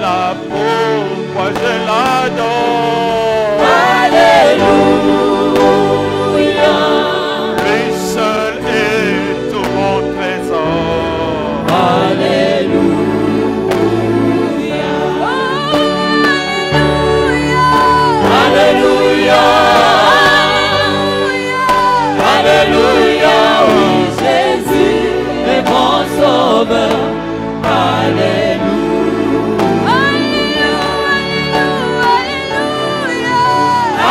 Voilà pourquoi je l'adore. Alléluia. Lui seul est tout mon trésor. Alléluia. Alléluia. Alléluia. Oui, Jésus est mon sauveur. Alléluia.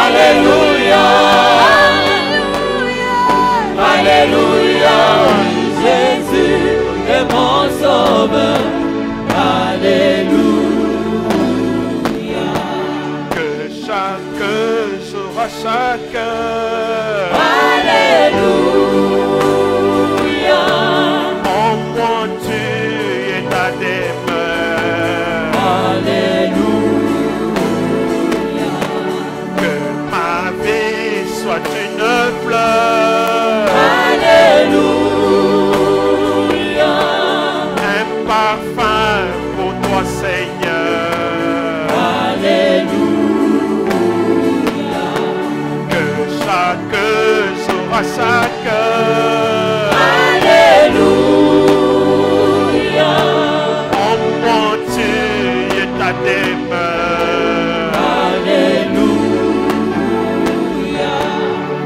Alléluia. Alléluia. Oui, Jésus est mon sauveur. Alléluia. Que chaque jour à chacun. Alléluia. En moi tu es ta demeure. Alléluia. Que ma vie soit une fleur. Alléluia. Un parfum pour toi Seigneur. Alléluia. Que chaque jour à chacun. Alléluia. En moi tu es ta demeure. Alléluia.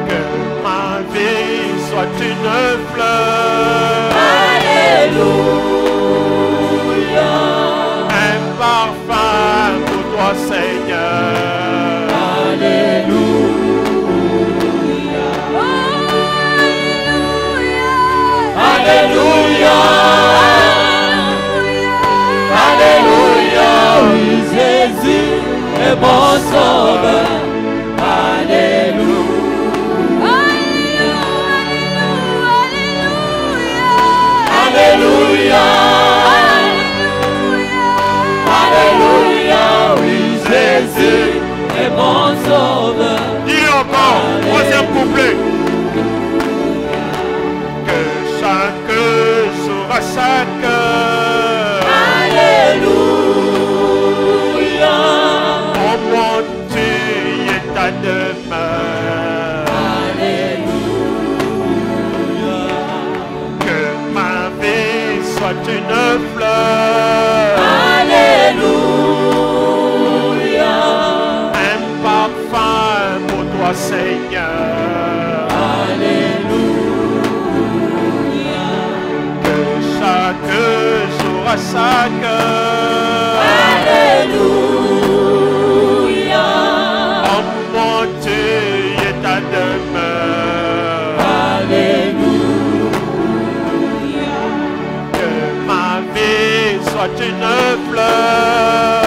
Que ma vie soit une fleur. Alléluia. Un parfum pour toi Seigneur. Alléluia. Alléluia. Alléluia. Oui, Jésus est mon sauveur. Alléluia. Alléluia. Alléluia. Oui, Jésus est mon sauveur. Dis encore, troisième couplet. Que chaque jour à chacun. Alléluia. En moi tu es ta demeure. Alléluia. Que ma vie soit une fleur. Alléluia. Un parfum pour toi Seigneur. Alléluia. Que chaque jour à chacun. Alléluia. En moi tu es ta demeure. Alléluia. Que ma vie soit une fleur.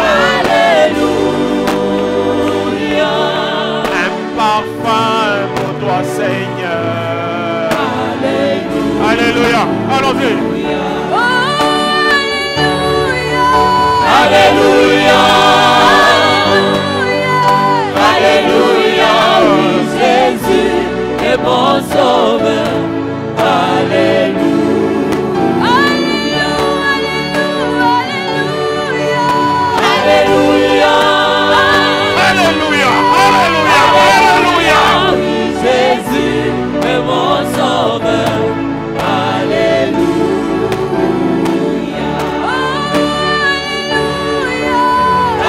Alléluia. Un parfum pour toi Seigneur. Alléluia. Allons-y. Alléluia. Alléluia. Oui, Jésus est mon sauveur. Alléluia. Alléluia. Alléluia. Alléluia. Alléluia. Oui, Jésus est mon sauveur. Alléluia.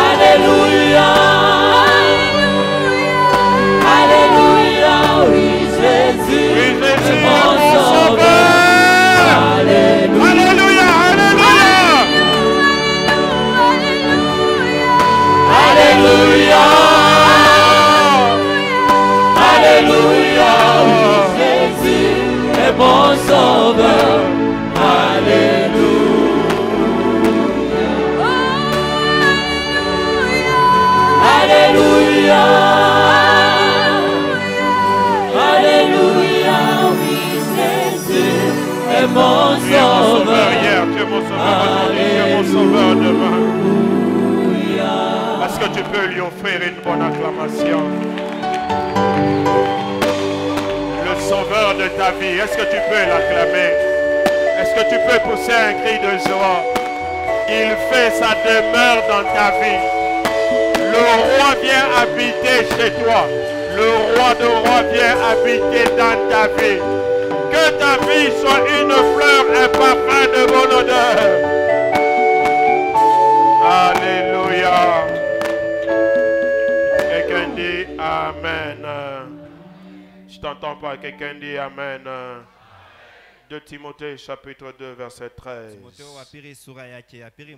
Alléluia. Alléluia. Oui, Jésus Oui, Jésus est est mon mon sauveur. Alléluia. Alléluia. Alléluia. Alléluia. Alléluia. Oui, Jésus est mon sauveur. Alléluia. Alléluia. Oui, Jésus est mon Tu es mon sauveur sauveur. hier, tu es mon sauveur aujourd'hui, tu es mon sauveur demain. Alléluia. Est-ce que tu peux lui offrir une bonne acclamation? Le sauveur de ta vie, est-ce que tu peux l'acclamer? Est-ce que tu peux pousser un cri de joie? Il fait sa demeure dans ta vie. Le roi vient habiter chez toi. Le roi de rois vient habiter dans ta vie. Que ta vie soit une fleur, un parfum de bonne odeur. Alléluia. Quelqu'un dit Amen. Je t'entends pas. Quelqu'un dit Amen. 2 Timothée chapitre 2 verset 13.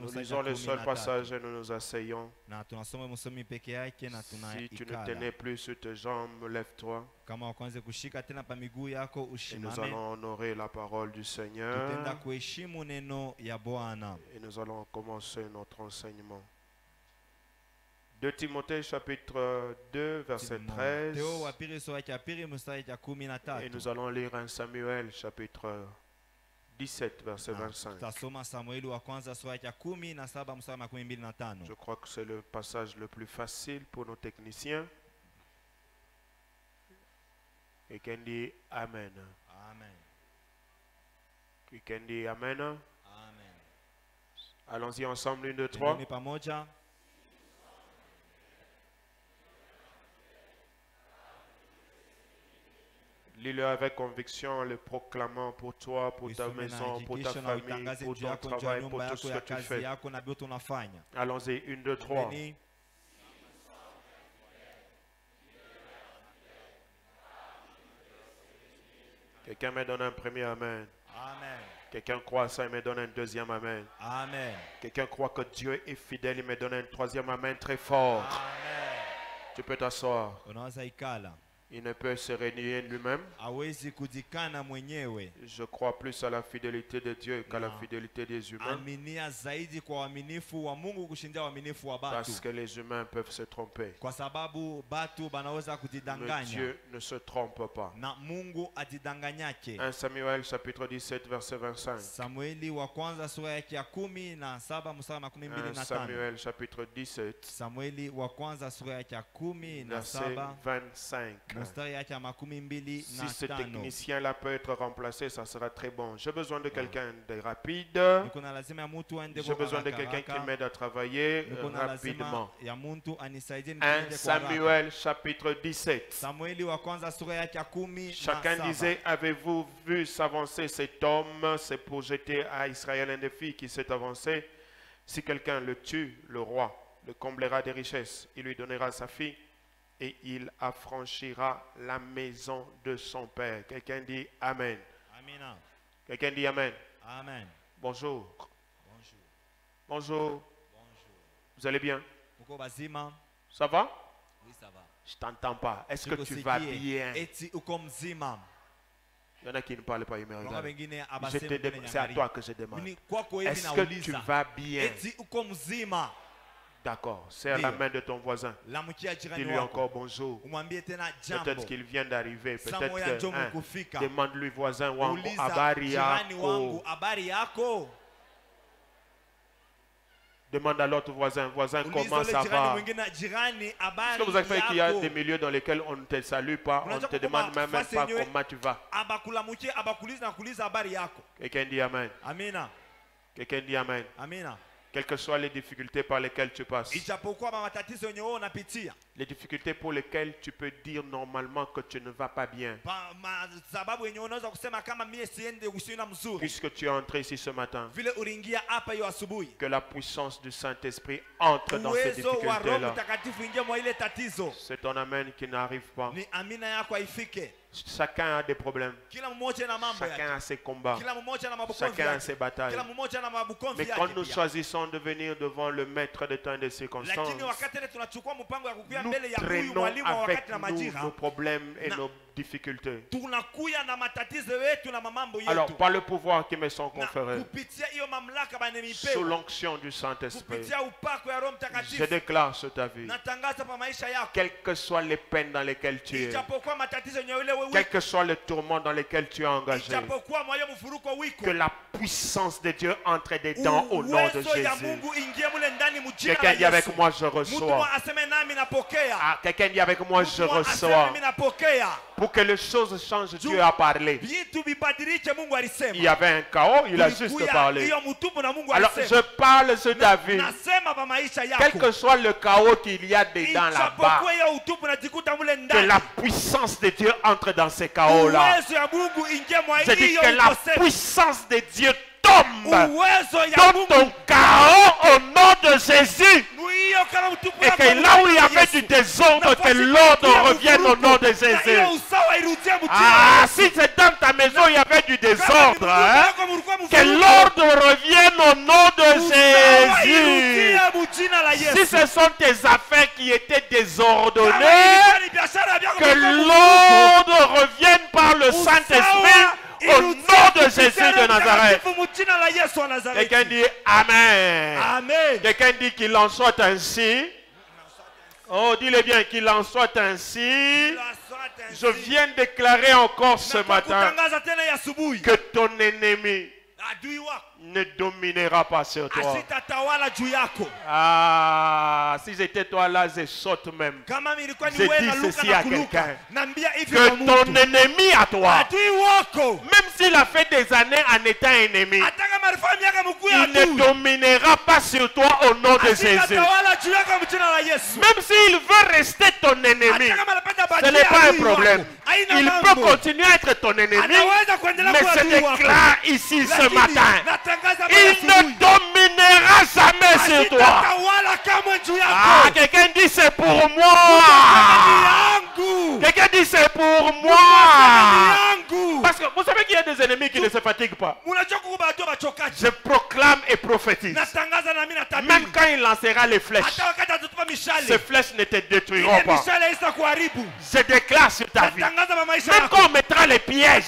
Nous lisons le seul passage et nous nous asseyons. Si tu ne tenais plus sur tes jambes, lève-toi. Et nous allons honorer la parole du Seigneur. Et nous allons commencer notre enseignement. 2 Timothée chapitre 2 verset 13. Et nous allons lire 1 Samuel chapitre 17 verset 25. Je crois que c'est le passage le plus facile pour nos techniciens. Quelqu'un dit Amen. Amen. Quelqu'un dit Amen. Amen. Allons-y ensemble, 1, 2, 3. Lis-le avec conviction, le proclamant pour toi, pour ta maison, pour ta famille, pour ton travail, pour tout ce que tu fais. Allons-y, 1, 2, 3. Quelqu'un me donne un premier Amen. Amen. Quelqu'un croit ça, il me donne un deuxième Amen. Amen. Quelqu'un croit que Dieu est fidèle, il me donne un troisième Amen très fort. Amen. Tu peux t'asseoir. Il ne peut se renier lui-même. Je crois plus à la fidélité de Dieu qu'à la fidélité des humains. Parce que les humains peuvent se tromper. Mais Dieu ne se trompe pas. 1 Samuel chapitre 17 verset 25. 1 Samuel chapitre 17 verset 25. Si ce technicien-là peut être remplacé, ça sera très bon. J'ai besoin de quelqu'un de rapide. J'ai besoin de quelqu'un qui m'aide à travailler rapidement. 1 Samuel chapitre 17. Chacun disait, avez-vous vu s'avancer cet homme? C'est pour jeter à Israël un défi qui s'est avancé. Si quelqu'un le tue, le roi le comblera des richesses. Il lui donnera sa fille. Et il affranchira la maison de son père. Quelqu'un dit Amen. Amen. Quelqu'un dit Amen. Amen. Bonjour. Bonjour. Bonjour. Bonjour. Vous allez bien? Ça va? Oui, ça va. Je t'entends pas. Est-ce que tu vas bien? Il y en a qui ne parlent pas, ils me regardent. C'est à toi que je demande. Est-ce que tu vas bien? D'accord, serre la main de ton voisin. Dis-lui encore bonjour. Peut-être qu'il vient d'arriver. Peut-être demande-lui voisin wangu habari yako. Demande à l'autre voisin, comment ça va? Est-ce que vous avez fait qu'il y a des milieux dans lesquels on ne te salue pas, on ne te demande même pas comment tu vas? Quelqu'un dit Amen. Quelqu'un dit Amen. Quelles que soient les difficultés par lesquelles tu passes. Les difficultés pour lesquelles tu peux dire normalement que tu ne vas pas bien. Puisque tu es entré ici ce matin, que la puissance du Saint-Esprit entre dans ces difficultés-là. C'est ton Amen qui n'arrive pas. Chacun a des problèmes. Chacun a ses combats. Chacun a ses batailles. Mais quand nous choisissons de venir devant le maître des temps et des circonstances, nous traînons avec nous nos problèmes et nos difficultés. Alors, par le pouvoir qui me sont conférés, sous l'onction du Saint-Esprit, je déclare sur ta vie, quelles que soient les peines dans lesquelles tu es, quel que soit le tourment dans lequel tu es engagé, que la puissance de Dieu entre dedans au nom de Jésus. Quelqu'un dit avec moi, je reçois. Quelqu'un dit avec moi, je reçois. Pour que les choses changent, Dieu a parlé. Il y avait un chaos, il a juste parlé. Alors je parle sur ta vie. Quel que soit le chaos qu'il y a dedans là-bas, que la puissance de Dieu entre dans ces chaos-là. Je dis que la puissance de Dieu tombe dans ton chaos au nom de Jésus. Et que là où il y avait du désordre, que l'ordre revienne au nom de Jésus. Ah, si c'est dans ta maison, il y avait du désordre, hein, que l'ordre revienne au nom de Jésus. Si ce sont tes affaires qui étaient désordonnées, que l'ordre revienne par le Saint-Esprit. Au nom de Jésus de Nazareth. Quelqu'un dit Amen. Amen. Quelqu'un dit qu'il en soit ainsi. Oh, dis-le bien, qu'il en soit ainsi. Je viens de déclarer encore ce matin que ton ennemi ne dominera pas sur toi. Ah, si j'étais toi là, je saute même. Je dis ceci à quelqu'un. Que ton ennemi à toi, même s'il a fait des années en étant ennemi, il ne dominera pas sur toi au nom de Jésus. Même s'il veut rester ton ennemi, ce n'est pas un problème. Il peut continuer à être ton ennemi, mais je déclare ici ce matin, il ne dominera jamais sur toi. Ah, quelqu'un dit c'est pour moi. Quelqu'un dit c'est pour moi. Parce que vous savez qu'il y a des ennemis qui ne se fatiguent pas. Je proclame et prophétise. Même quand il lancera les flèches, ces flèches ne te détruiront pas. Je déclare sur ta vie. Même quand on mettra les pièges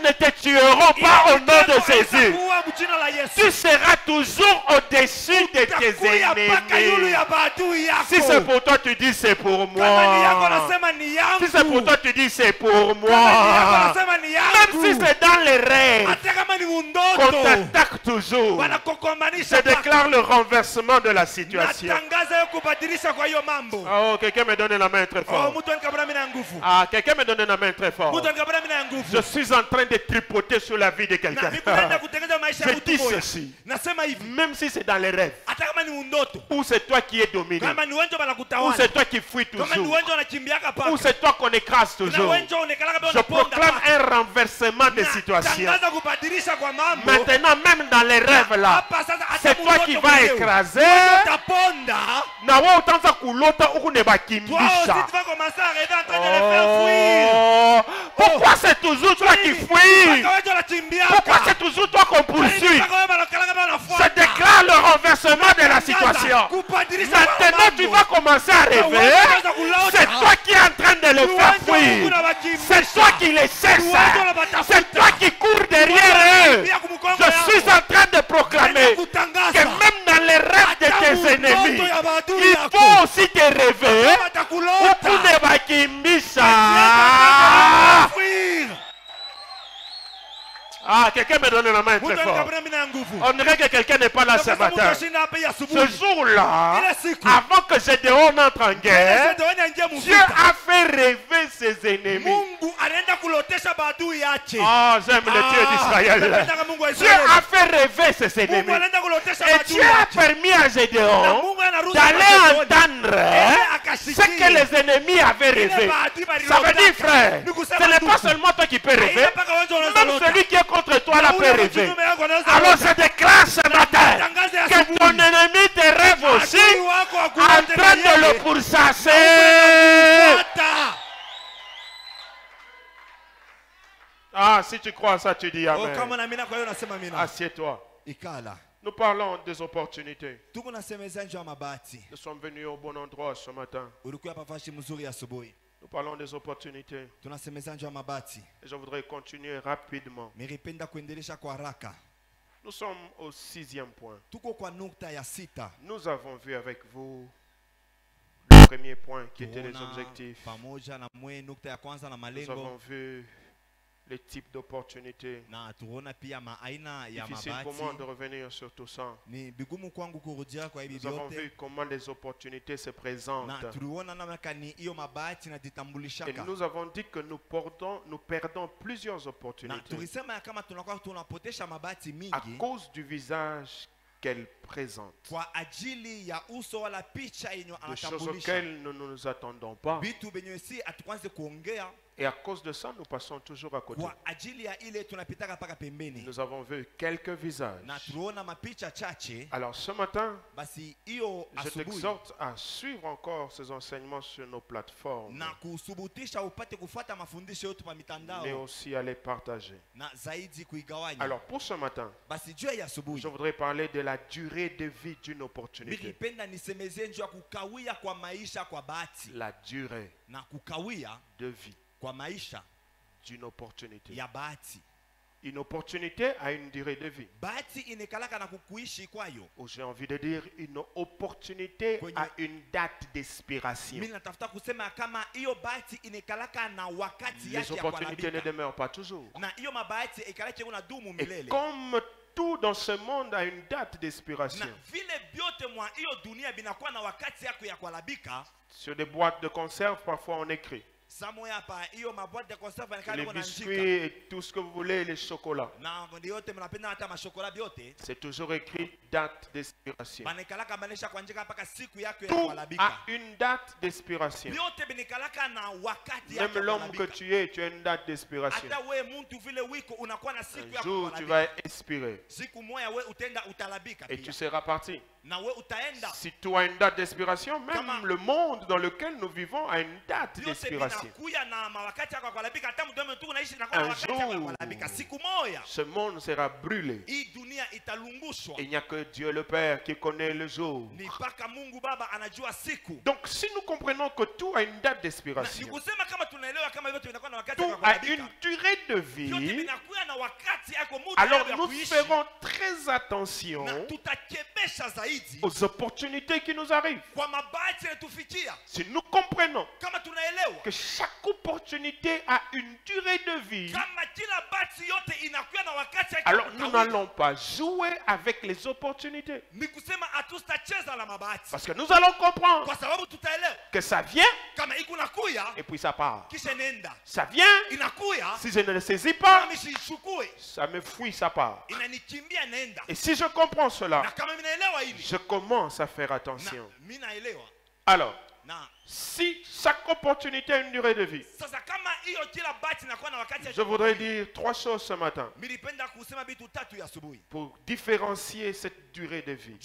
ne te tueront pas au nom de Jésus. Tu seras toujours au-dessus de tes ennemis. Si c'est pour toi, tu dis c'est pour moi. Si c'est pour toi, tu dis c'est pour moi. Même si c'est dans les rêves qu'on t'attaque toujours, je déclare le renversement de la situation. Oh, quelqu'un me donne la main très fort. Ah, quelqu'un me donne la main très fort. Je suis en train de tripoter sur la vie de quelqu'un. Je dis ceci. Même si c'est dans les rêves, ou c'est toi qui es dominé, ou c'est toi qui fuis toujours, ou c'est toi qu'on écrase toujours, je proclame un renversement de situation. Maintenant, même dans les rêves là, c'est toi qui vas écraser. Pourquoi c'est toujours toi qui fuis? Pourquoi c'est toujours toi qu'on poursuit? Je déclare le renversement de la situation. Maintenant, tu vas commencer à rêver. C'est toi qui es en train de le faire fuir. C'est toi qui les cesses. C'est toi qui cours derrière eux. Je suis en train de proclamer que même dans les rêves de tes ennemis, il faut aussi te rêver. Ah, quelqu'un me donne la main très fort. On dirait que quelqu'un n'est pas là ce matin. Ce jour-là, avant que Gédéon entre en guerre, Dieu a fait rêver ses ennemis. Oh, j'aime le Dieu d'Israël. Dieu a fait rêver ses ennemis. Et Dieu a permis à Gédéon d'aller entendre ce que les ennemis avaient rêvé. Ça veut dire, frère, ce n'est pas seulement toi qui peux rêver, même celui qui est contre toi là peut rêver. Alors je déclare ce matin que ton ennemi te rêve aussi en train de le pourchasser. Ah, si tu crois ça, tu dis Amen. Assieds-toi. Nous parlons des opportunités. Nous sommes venus au bon endroit ce matin. Nous parlons des opportunités. Et je voudrais continuer rapidement. Nous sommes au 6e point. Nous avons vu avec vous le premier point qui était les objectifs. Nous avons vu les types d'opportunités. Difficile pour moi de revenir sur tout ça. Nous avons vu comment les opportunités se présentent. Et nous avons dit que nous perdons plusieurs opportunités à cause du visage qu'elle présente. Des choses auxquelles nous ne nous attendons pas. Et à cause de ça, nous passons toujours à côté. Nous avons vu quelques visages. Alors ce matin, je t'exhorte à suivre encore ces enseignements sur nos plateformes, mais aussi à les partager. Alors pour ce matin, je voudrais parler de la durée de vie d'une opportunité. La durée de vie d'une opportunité. Une opportunité a une durée de vie. Ou j'ai envie de dire, une opportunité a une date d'expiration. Les opportunités ne demeurent pas toujours. Et comme tout dans ce monde a une date d'expiration. Sur des boîtes de conserve, parfois on écrit les biscuits et tout ce que vous voulez, les chocolats. C'est toujours écrit date d'expiration. Tout a une date d'expiration. Même l'homme que tu es, tu as une date d'expiration. Un jour, tu vas expirer. Et tu seras parti. Si tu as une date d'expiration, même le monde dans lequel nous vivons a une date d'expiration. Un jour, ce monde sera brûlé. Il n'y a que Dieu le Père qui connaît le jour. Donc si nous comprenons que tout a une date d'expiration, tout a une durée de vie, alors nous ferons très attention aux opportunités qui nous arrivent. Si nous comprenons que chaque opportunité a une durée de vie, alors nous n'allons pas jouer avec les opportunités. Parce que nous allons comprendre que ça vient et puis ça part. Ça vient, si je ne le saisis pas, ça me fuit, ça part. Et si je comprends cela, je commence à faire attention. Alors, si chaque opportunité a une durée de vie, je voudrais dire trois choses ce matin pour différencier cette durée de vie.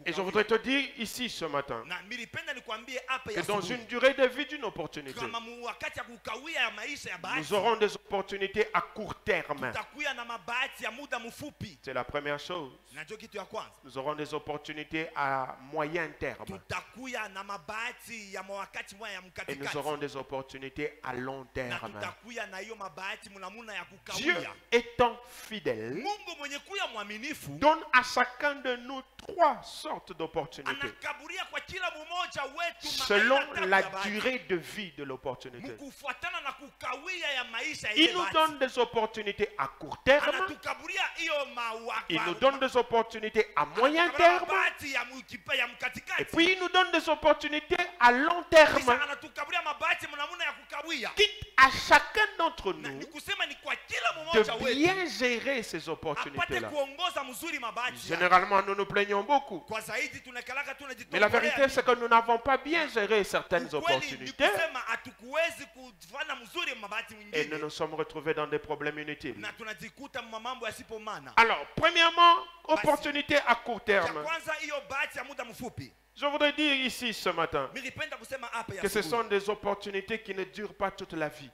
Et je voudrais te dire ici ce matin que dans une durée de vie d'une opportunité, nous aurons des opportunités à court terme. C'est la première chose. Nous aurons des opportunités à moyen terme. Et nous aurons des opportunités à long terme. Dieu étant fidèle, donne à chacun de nous trois sortes d'opportunités selon la durée de vie de l'opportunité. Il nous donne des opportunités à court terme, il nous donne des opportunités à moyen terme, et puis il nous donne des opportunités à long terme. Quitte à chacun d'entre nous de bien gérer ces opportunités-là. Généralement, nous nous plaignons beaucoup. Mais la vérité, c'est que nous n'avons pas bien géré certaines opportunités. Et nous nous sommes retrouvés dans des problèmes inutiles. Alors, premièrement, opportunité à court terme. Je voudrais dire ici ce matin que ce sont des opportunités qui ne durent pas toute la vie.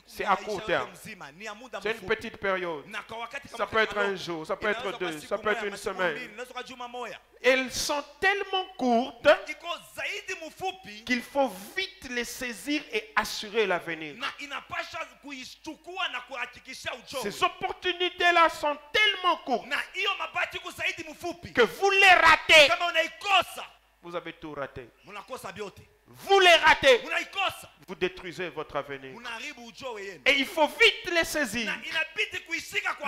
C'est à court terme. C'est une petite période. Ça peut être un jour, ça peut être deux, ça peut être une semaine. Elles sont tellement courtes qu'il faut vite les saisir et assurer l'avenir. Ces opportunités-là sont tellement courtes que vous les ratez. Vous avez tout raté. Vous les ratez. Vous détruisez votre avenir. Et il faut vite les saisir.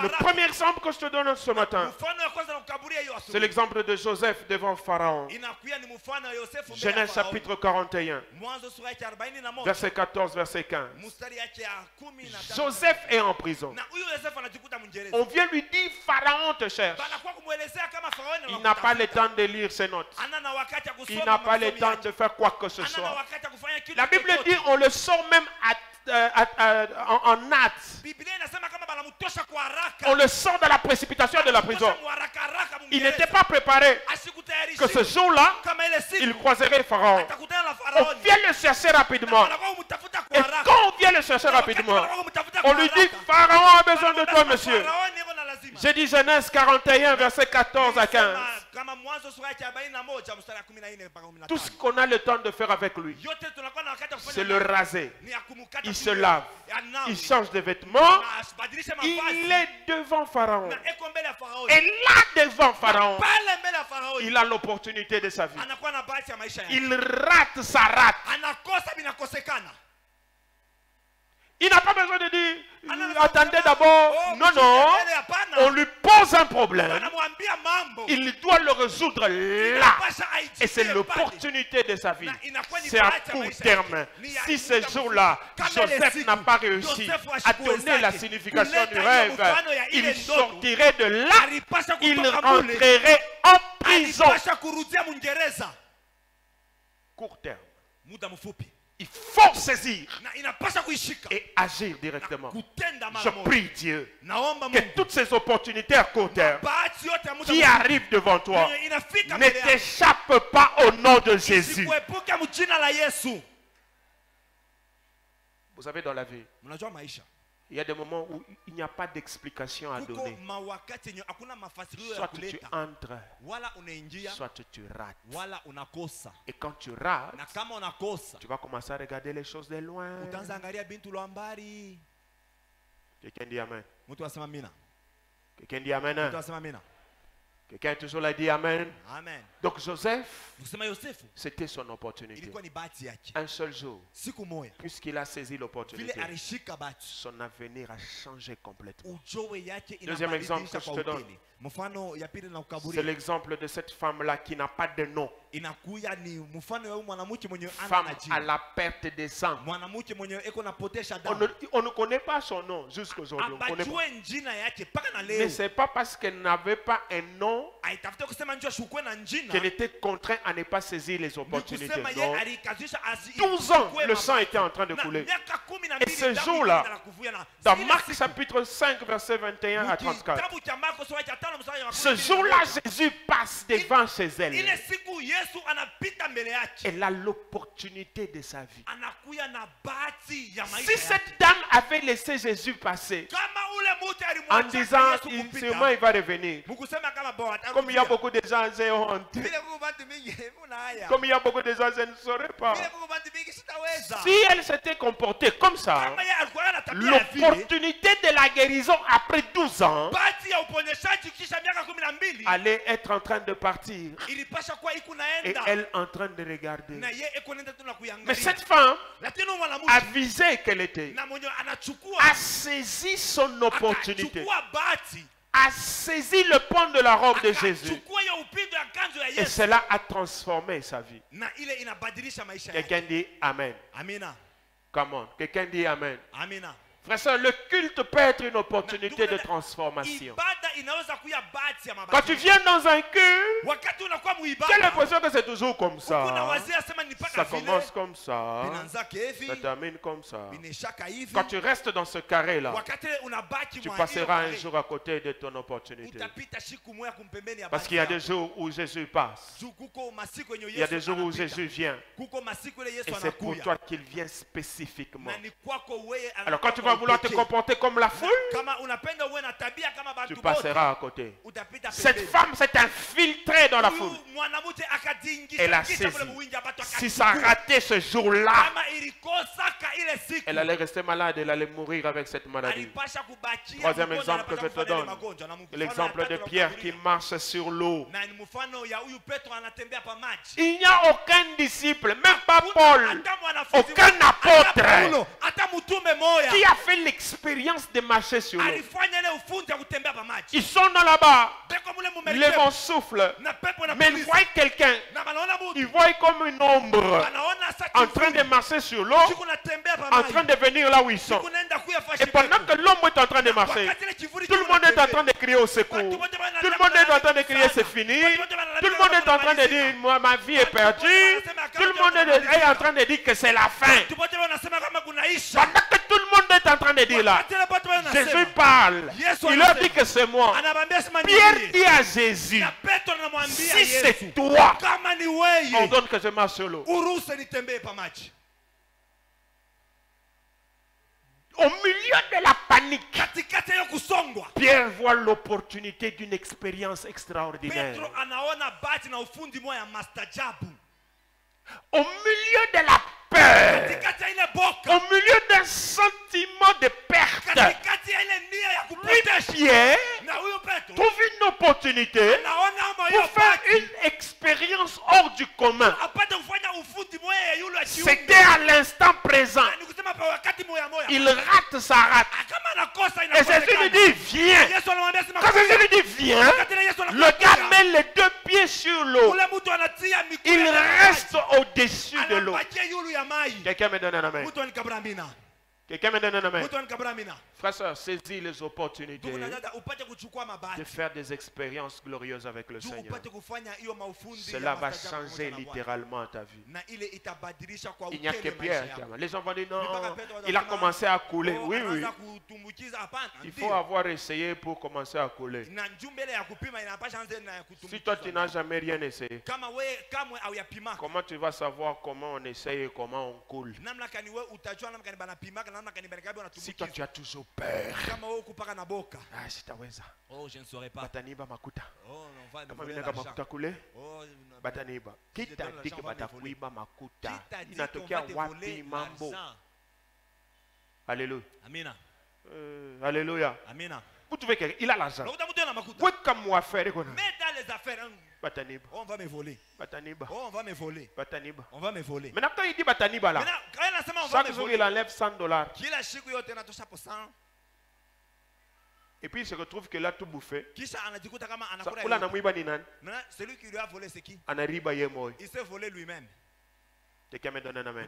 Le premier exemple que je te donne ce matin, c'est l'exemple de Joseph devant Pharaon. Genèse chapitre 41, verset 14, verset 15. Joseph est en prison. On vient lui dire, Pharaon te cherche. Il n'a pas le temps de lire ses notes. Il n'a pas le temps de faire quoi que ce soit. La Bible dit, on le sort même en hâte. On le sort dans la précipitation de la prison. Il n'était pas préparé que ce jour-là, il croiserait Pharaon. On vient le chercher rapidement. Et quand on vient le chercher rapidement, on lui dit, Pharaon a besoin de toi, monsieur. J'ai dit Genèse 41, verset 14 à 15. Tout ce qu'on a le temps de faire avec lui, c'est le raser. Il se lave. Il change de vêtements. Il est devant Pharaon. Et là, devant Pharaon, il a l'opportunité de sa vie. Il rate sa rate. Il n'a pas besoin de dire, attendez d'abord. Non, non. On lui pose un problème. Il doit le résoudre là. Et c'est l'opportunité de sa vie. C'est à court terme. Si ce jour-là, Joseph n'a pas réussi à donner la signification du rêve, il sortirait de là. Il rentrerait en prison. Court terme. Il faut saisir et agir directement. Je prie Dieu que toutes ces opportunités à court terme qui arrivent devant toi ne t'échappent pas au nom de Jésus. Vous savez, dans la vie, il y a des moments où il n'y a pas d'explication à donner. Soit tu entres, soit tu rates. Et quand tu rates, tu vas commencer à regarder les choses de loin. Quelqu'un dit Amen. Quelqu'un dit Amen. Quelqu'un a toujours dit Amen. Amen. Donc Joseph, c'était son opportunité. Un seul jour, puisqu'il a saisi l'opportunité, son avenir a changé complètement. Deuxième exemple que je te donne, c'est l'exemple de cette femme-là qui n'a pas de nom. Femme à la perte des sangs. On ne connaît pas son nom jusqu'aujourd'hui. Mais ce n'est pas parce qu'elle n'avait pas un nom qu'elle était contrainte à ne pas saisir les opportunités. Non. 12 ans, le sang était en train de couler. Et ce jour-là, dans Marc chapitre 5, verset 21 à 34, ce jour-là, Jésus passe devant chez elle. Elle a l'opportunité de sa vie. Si cette dame avait laissé Jésus passer en disant, sûrement il va revenir. Comme il y a beaucoup de gens, j'ai honte. Comme il y a beaucoup de gens, je ne saurais pas. Si elle s'était comportée comme ça, l'opportunité de la guérison après 12 ans allait être en train de partir. Et elle en train de regarder. Mais cette femme, avisée qu'elle était, a saisi son opportunité. A saisi le pan de la robe de Jésus. Et cela a transformé sa vie. Quelqu'un dit Amen. Come on. Quelqu'un dit Amen. Frère, soeur, le culte peut être une opportunité de transformation. Quand tu viens dans un culte, tu as l'impression que c'est toujours comme ça. Ça commence comme ça, ça termine comme ça. Quand tu restes dans ce carré-là, tu passeras un jour à côté de ton opportunité. Parce qu'il y a des jours où Jésus passe. Il y a des jours où Jésus vient. Et c'est pour toi qu'il vient spécifiquement. Alors quand tu vas vouloir te comporter comme la foule, tu passeras à côté. Cette femme s'est infiltrée dans la foule. Elle a saisi. Si ça ratait ce jour-là, elle allait rester malade, elle allait mourir avec cette maladie. Troisième exemple que je te donne, l'exemple de Pierre qui marche sur l'eau. Il n'y a aucun disciple, même pas Paul, aucun apôtre qui a fait l'expérience de marcher sur l'eau. Ils sont dans là-bas, le vent souffle, mais ils voient quelqu'un, ils voient comme une ombre en train de marcher sur l'eau, en train de venir là où ils sont. Et pendant que l'ombre est en train de marcher, tout le monde est en train de crier au secours. Tout le monde est en train de crier c'est fini. Tout le monde est en train de dire moi ma vie est perdue. Tout le monde est en train de dire que c'est la fin. Pendant que tout le monde est en train de dire là, Jésus parle. Il leur dit que c'est moi. Pierre dit à Jésus, si c'est toi, ordonne que je marche sur l'eau. Au milieu de la panique, Pierre voit l'opportunité d'une expérience extraordinaire. Au milieu de la peur, au miliu d'un sentiment de perte, Pierre trouve une opportunité pour faire une expérience hors du commun. C'était à l'instant présent. Il rate sa rate. Et Jésus lui dit viens. Quand Jésus lui dit viens, le gars met les deux pieds sur l'eau. Il reste au-dessus de l'eau. Quelqu'un me donne un amen. Quelqu'un me donne un amen. Frère, soeur, saisis les opportunités de faire des expériences glorieuses avec le Seigneur. Cela va changer littéralement ta vie. Il n'y a que Pierre. Les gens vont dire non, il a commencé à couler. Oui, oui. Il faut avoir essayé pour commencer à couler. Si toi tu n'as jamais rien essayé, comment tu vas savoir comment on essaye et comment on coule? Si toi tu as toujours peur, oh, je ne saurais pas. Oh, on va me voler l'argent. Alléluia. Amina. Alléluia. Amina. Vous trouvez qu'il a l'argent? Mais dans les affaires, on va me voler. On va me voler. On va me voler. Maintenant quand il dit Bataniba là, chaque jour il enlève $100. Et puis il se retrouve que là tout bouffé. Maintenant, celui qui lui a volé, c'est qui? Il s'est volé lui-même. Quelqu'un me donne un amen.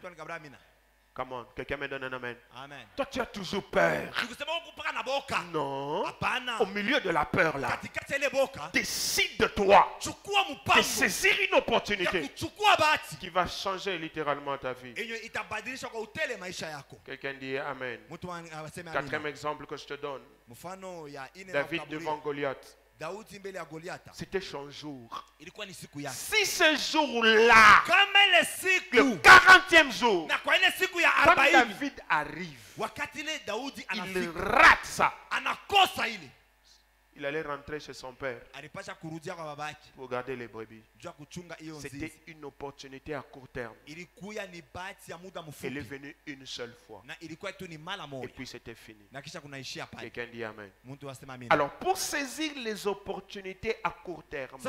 Come on, quelqu'un me donne un amen. Amen. Toi tu as toujours peur. Non. Au milieu de la peur là, décide-toi de saisir une opportunité qui va changer littéralement ta vie. Quelqu'un dit amen. Quatrième exemple que je te donne. David devant Goliath. C'était son jour. Si ce jour-là, le 40e jour, quand David arrive, il rate ça. Il allait rentrer chez son père pour garder les brebis. C'était une opportunité à court terme. Elle est venue une seule fois. Et puis c'était fini. Quelqu'un dit amen. Alors pour saisir les opportunités à court terme,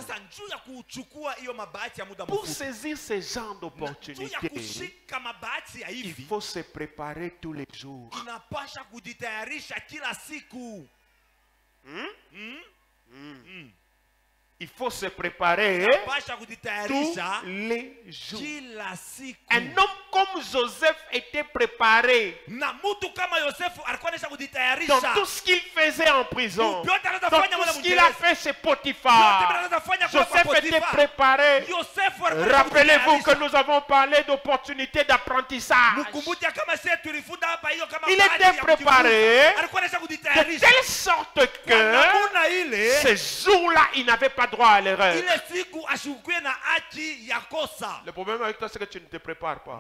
pour saisir ces genres d'opportunités, il faut se préparer tous les jours. Il faut se préparer tous les jours. Un homme comme Joseph était préparé dans tout ce qu'il faisait en prison, dans tout ce qu'il a fait chez Potiphar. Joseph était préparé. Rappelez-vous que nous avons parlé d'opportunités d'apprentissage. Il était préparé de telle sorte que ce jour-là, il n'avait pas droit à l'erreur. Le problème avec toi, c'est que tu ne te prépares pas.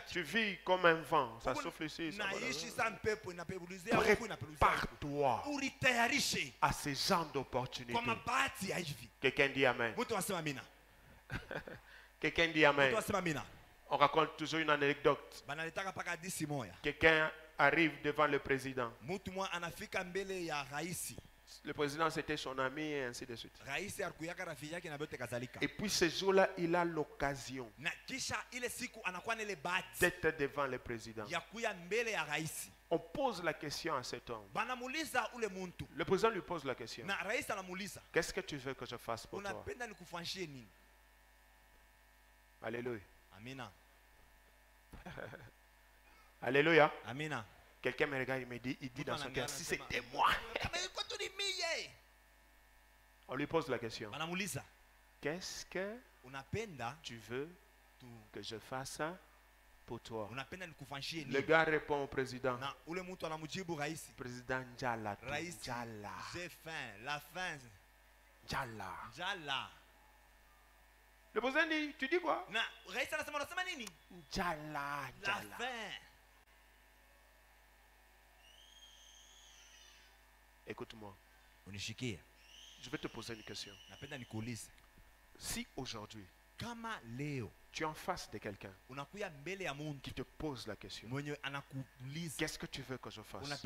Tu vis comme un vent. Ça souffle ici. Prépare-toi à ces genres d'opportunités. Quelqu'un dit amen. Quelqu'un dit amen. On raconte toujours une anecdote. Quelqu'un arrive devant le président. Le président, c'était son ami et ainsi de suite. Et puis ce jour-là, il a l'occasion d'être devant le président. On pose la question à cet homme. Le président lui pose la question. Qu'est-ce que tu veux que je fasse pour toi? Alléluia. Alléluia. Quelqu'un me regarde, il dit dans son cœur, si c'était moi. On lui pose la question. Qu'est-ce que tu veux que je fasse pour toi? Le gars répond au président. Président Njala. J'ai faim. La faim. Njala. Le président dit, tu dis quoi? Njala. La faim. Écoute-moi. Je vais te poser une question. Si aujourd'hui, tu es en face de quelqu'un qui te pose la question, qu'est-ce que tu veux que je fasse?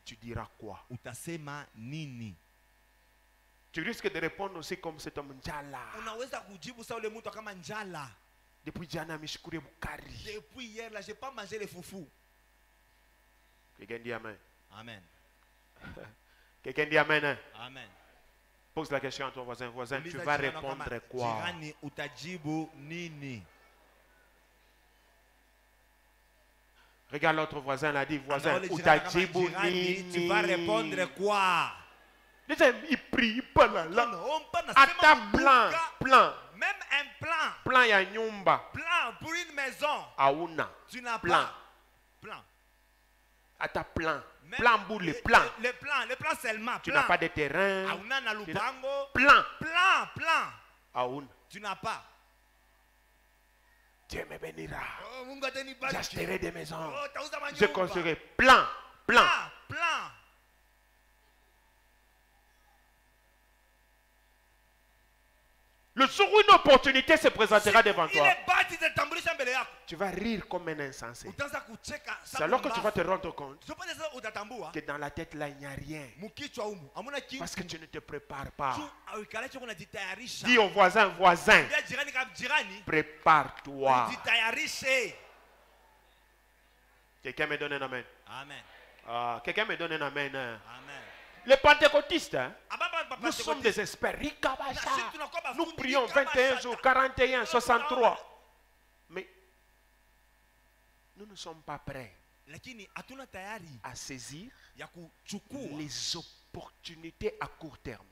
Tu diras quoi? Tu risques de répondre aussi comme cet homme Njala. Depuis jana mishikure bukari. Depuis hier là, j'ai pas mangé les foufous. Quelqu'un dit amen. Amen. Quelqu'un dit amen. Hein? Amen. Pose la question à ton voisin. Voisin, tu vas répondre quoi? Regarde l'autre voisin, il a dit, voisin, utajibu nini? Tu vas répondre quoi? Il prie, il parle là. Ata plan. Même un plan. Plan ya nyumba. Plan pour une maison. Auna. Tu n'as pas. Plan. Ata plan. Plan pour le plan. Le plan seulement. Tu n'as pas de terrain. Auna na lupango. Plan. Auna. Tu n'as pas. Dieu me bénira. Oh, j'achèterai des maisons. Oh, je construirai. Plan. Le jour où une opportunité se présentera devant toi, tu vas rire comme un insensé. C'est alors que tu vas te rendre compte que dans la tête là, il n'y a rien. Parce que tu ne te prépares pas. Dis au voisin, prépare-toi. Quelqu'un me donne un amen. Amen. Quelqu'un me donne un amen. Amen. Les pentecôtistes, nous sommes des experts. Nous prions 21 jours, 41, 63. Mais nous ne sommes pas prêts à saisir les opportunités à court terme.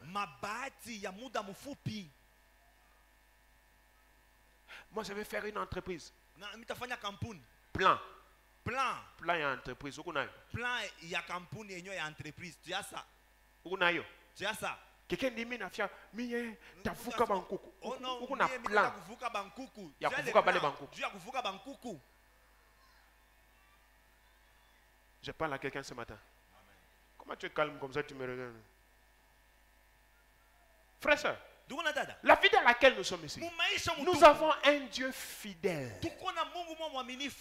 Moi, je vais faire une entreprise. Plan ya entreprise. Plan ya kampuni yenyewe ya entreprise. Tu as ça? Unayo. Tu as ça? Quelqu'un dit minafia miye tavuka bankuku. Oh non, ukuna plan kuvuka bankuku. Ya kuvuka bale bankuku. Tu as kuvuka bankuku. Je parle à quelqu'un ce matin. Amen. Comment tu es calme comme ça, tu me regardes? Frère, soeur, la vie dans laquelle nous sommes ici, nous avons un Dieu fidèle.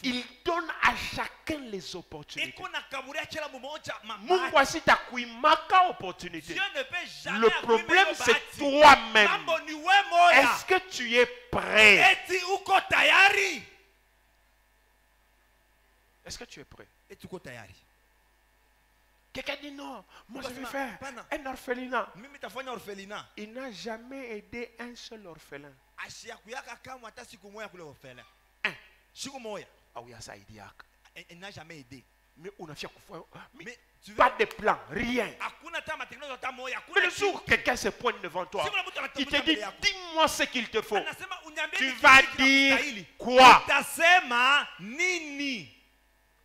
Il donne à chacun les opportunités. Le problème, c'est toi-même. Est-ce que tu es prêt? Est-ce que tu es prêt? Quelqu'un dit non, moi je vais faire un orphelinat. Il n'a jamais aidé un seul orphelin. Il n'a jamais aidé. Mais on a fait pas de plan, rien. Mais le jour où quelqu'un se pointe devant toi, il te dit, dis-moi ce qu'il te faut. Tu vas dire quoi?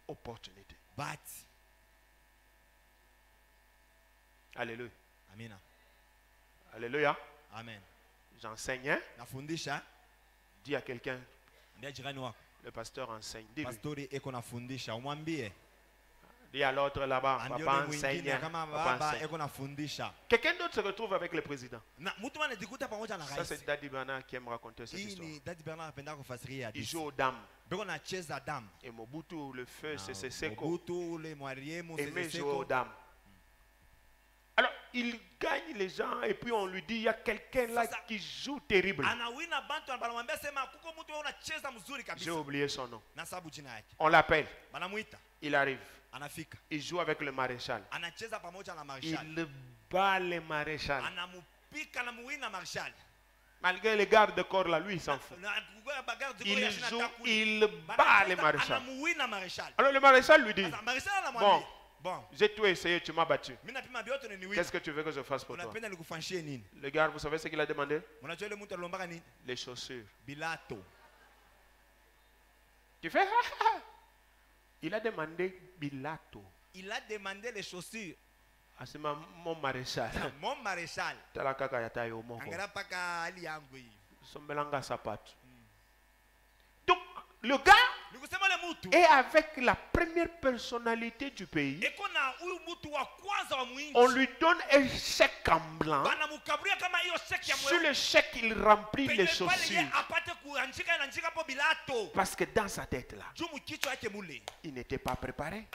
Opportunité. Alléluia. Amen. Alléluia. Amen. J'enseigne. Dis à quelqu'un. Le pasteur enseigne. Dis-lui. Dis à l'autre là-bas, papa enseigne. Quelqu'un d'autre se retrouve avec le président. Ça, c'est Daddy Bernard qui aime raconter cette histoire. Il joue aux dames. Et Mobutu, le feu, c'est Seko. Et mais joue aux dames. Alors, il gagne les gens et puis on lui dit, il y a quelqu'un là qui joue terrible. J'ai oublié son nom. On l'appelle. Il arrive. Il joue avec le maréchal. Il bat le maréchal. Malgré les gardes de corps là, lui il s'en fout. Il joue, il bat le maréchal. Alors le maréchal lui dit, bon, j'ai tout essayé, tu m'as battu. Qu'est-ce que tu veux que je fasse pour toi? Le gars, vous savez ce qu'il a demandé? Les chaussures. Tu fais? Il a demandé Bilato. Il a demandé les chaussures. Ah, c'est mon maréchal. Mon maréchal. Donc, le gars est avec la première personnalité du pays. On lui donne un chèque en blanc. Sur le chèque, il remplit les chaussures. Parce que dans sa tête là, il n'était pas préparé.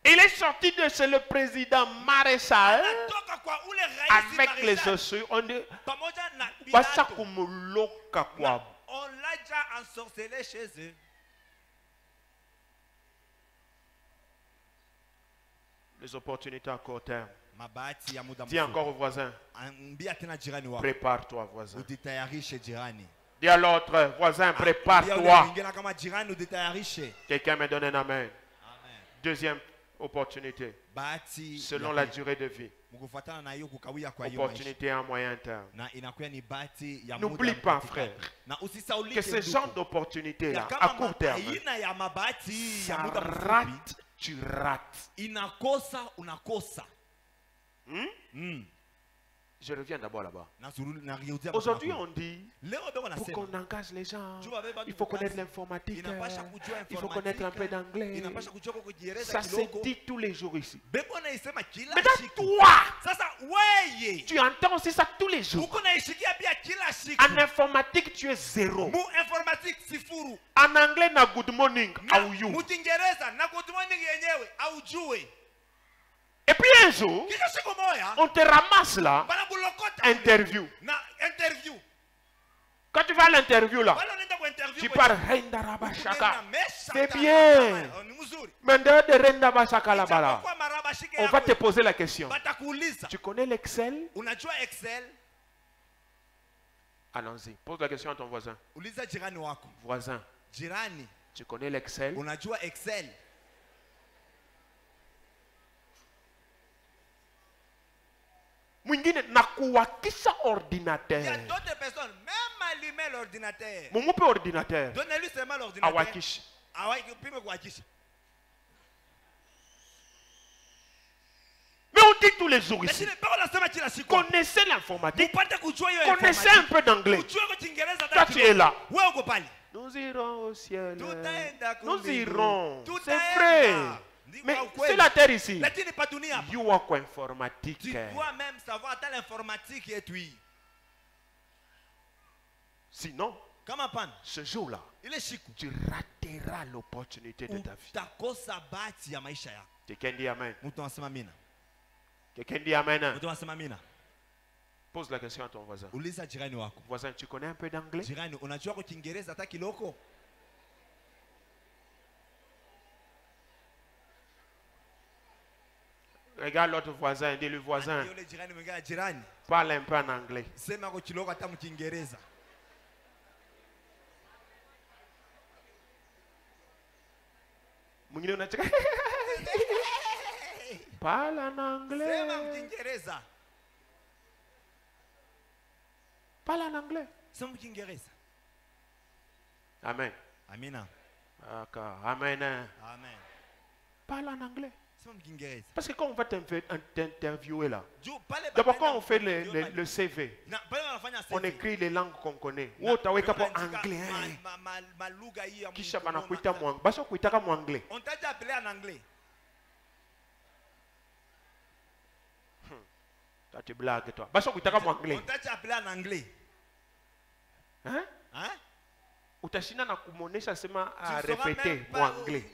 Il est sorti de chez le président maréchal avec les chaussures. On dit, on l'a déjà ensorcelé chez eux. Les opportunités à court terme. Dis encore au voisin. Prépare-toi, voisin. Dis à l'autre voisin, prépare-toi. Quelqu'un me donne un amen. Deuxième opportunité. Selon la durée de vie. Opportunité à moyen terme. N'oublie pas, frère, que ce genre d'opportunité-là, à court terme, ça rate, tu rates. Je reviens d'abord là-bas. Aujourd'hui, on dit, pour qu'on engage les gens, il faut connaître l'informatique, il faut connaître un peu d'anglais. Ça se dit tous les jours ici. Mais toi, tu entends aussi ça tous les jours. En informatique, tu es zéro. En anglais, na good morning, how you. Et puis un jour, on te ramasse là, interview. Quand tu vas à l'interview là, tu parles Rendarabashaka. C'est bien. Mais de Rendarabashaka là-bas, on va te poser la question. Tu connais l'Excel? Allons-y. Pose la question à ton voisin. Voisin. Tu connais l'Excel? Mwingine nakuwakisha ordinateur. Il y a d'autres personnes, même allumer l'ordinateur. Mumupe ordinateur. Donnez-lui seulement l'ordinateur. Awakishi. Mais on dit tous les jours ici. Connaissez l'informatique. Connaissez un peu d'anglais. Toi tu es là. Nous irons au ciel. Nous irons. C'est vrai. Mais c'est la terre ici. You work informatique. Tu dois même savoir telle informatique et tu. Sinon, ce jour-là, tu rateras l'opportunité de ta vie. Quelqu'un dit amen. Quelqu'un dit amen. Pose la question à ton voisin. Voisin, tu connais un peu d'anglais? Regarde l'autre voisin, dis le voisin. Parle un peu en anglais. Parle en anglais. Parle en anglais. Amen. Amina. Amen. Amen. Parle en anglais. Parce que quand on va t'interviewer là, d'abord quand on fait le CV, on écrit les langues qu'on connaît. Ou tu as anglais. Kisha banakuita mwanglais. Baso kuitaka mwanglais. On t'a déjà appelé en anglais. Toi tu blagues toi. Baso kuitaka mwanglais. On t'a déjà appelé en anglais. Hein? Hein? Utashinda na kumonesha sema a répéter mwanglais.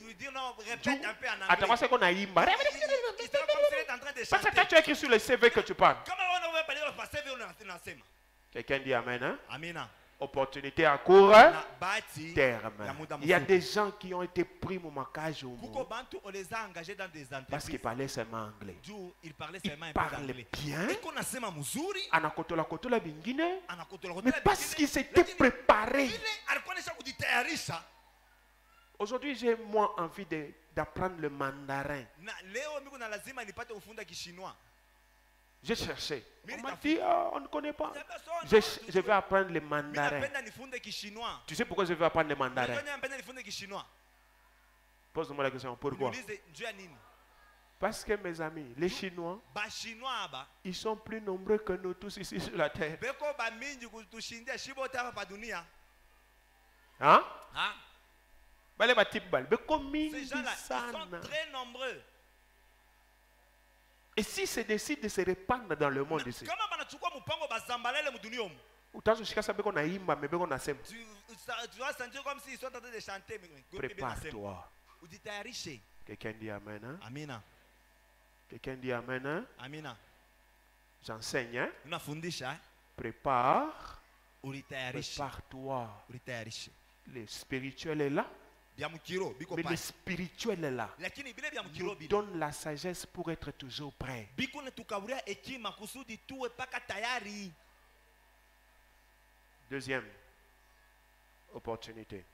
Répète un peu en anglais. Atamase ko na imba. Parce que tu as écrit sur le CV que tu parles. Quelqu'un dit amen, hein? Amina. Opportunité à court terme. Il y a des gens qui ont été pris au macage au monde parce qu'ils parlaient seulement anglais. Ils parlaient bien. Mais parce qu'ils s'étaient préparés. Aujourd'hui, j'ai moins envie d'apprendre le mandarin. J'ai cherché. On m'a dit, oh, on ne connaît pas. Je vais apprendre le mandarin. Tu sais pourquoi je vais apprendre le mandarin? Pose-moi la question. Pourquoi? Parce que mes amis, les Chinois, ils sont plus nombreux que nous tous ici sur la terre. Hein? Ces gens-là, ils sont très nombreux. Et si c'est décide de se répandre dans le monde ici, prépare-toi. Quelqu'un dit amen, hein? Amina. Quelqu'un dit amen, hein? Amina. J'enseigne, hein? Unafundisha. Prépare. Prépare-toi. Le spirituel est là. Mais le spirituel est là. Nous donne la sagesse pour être toujours prêt. Deuxième opportunité.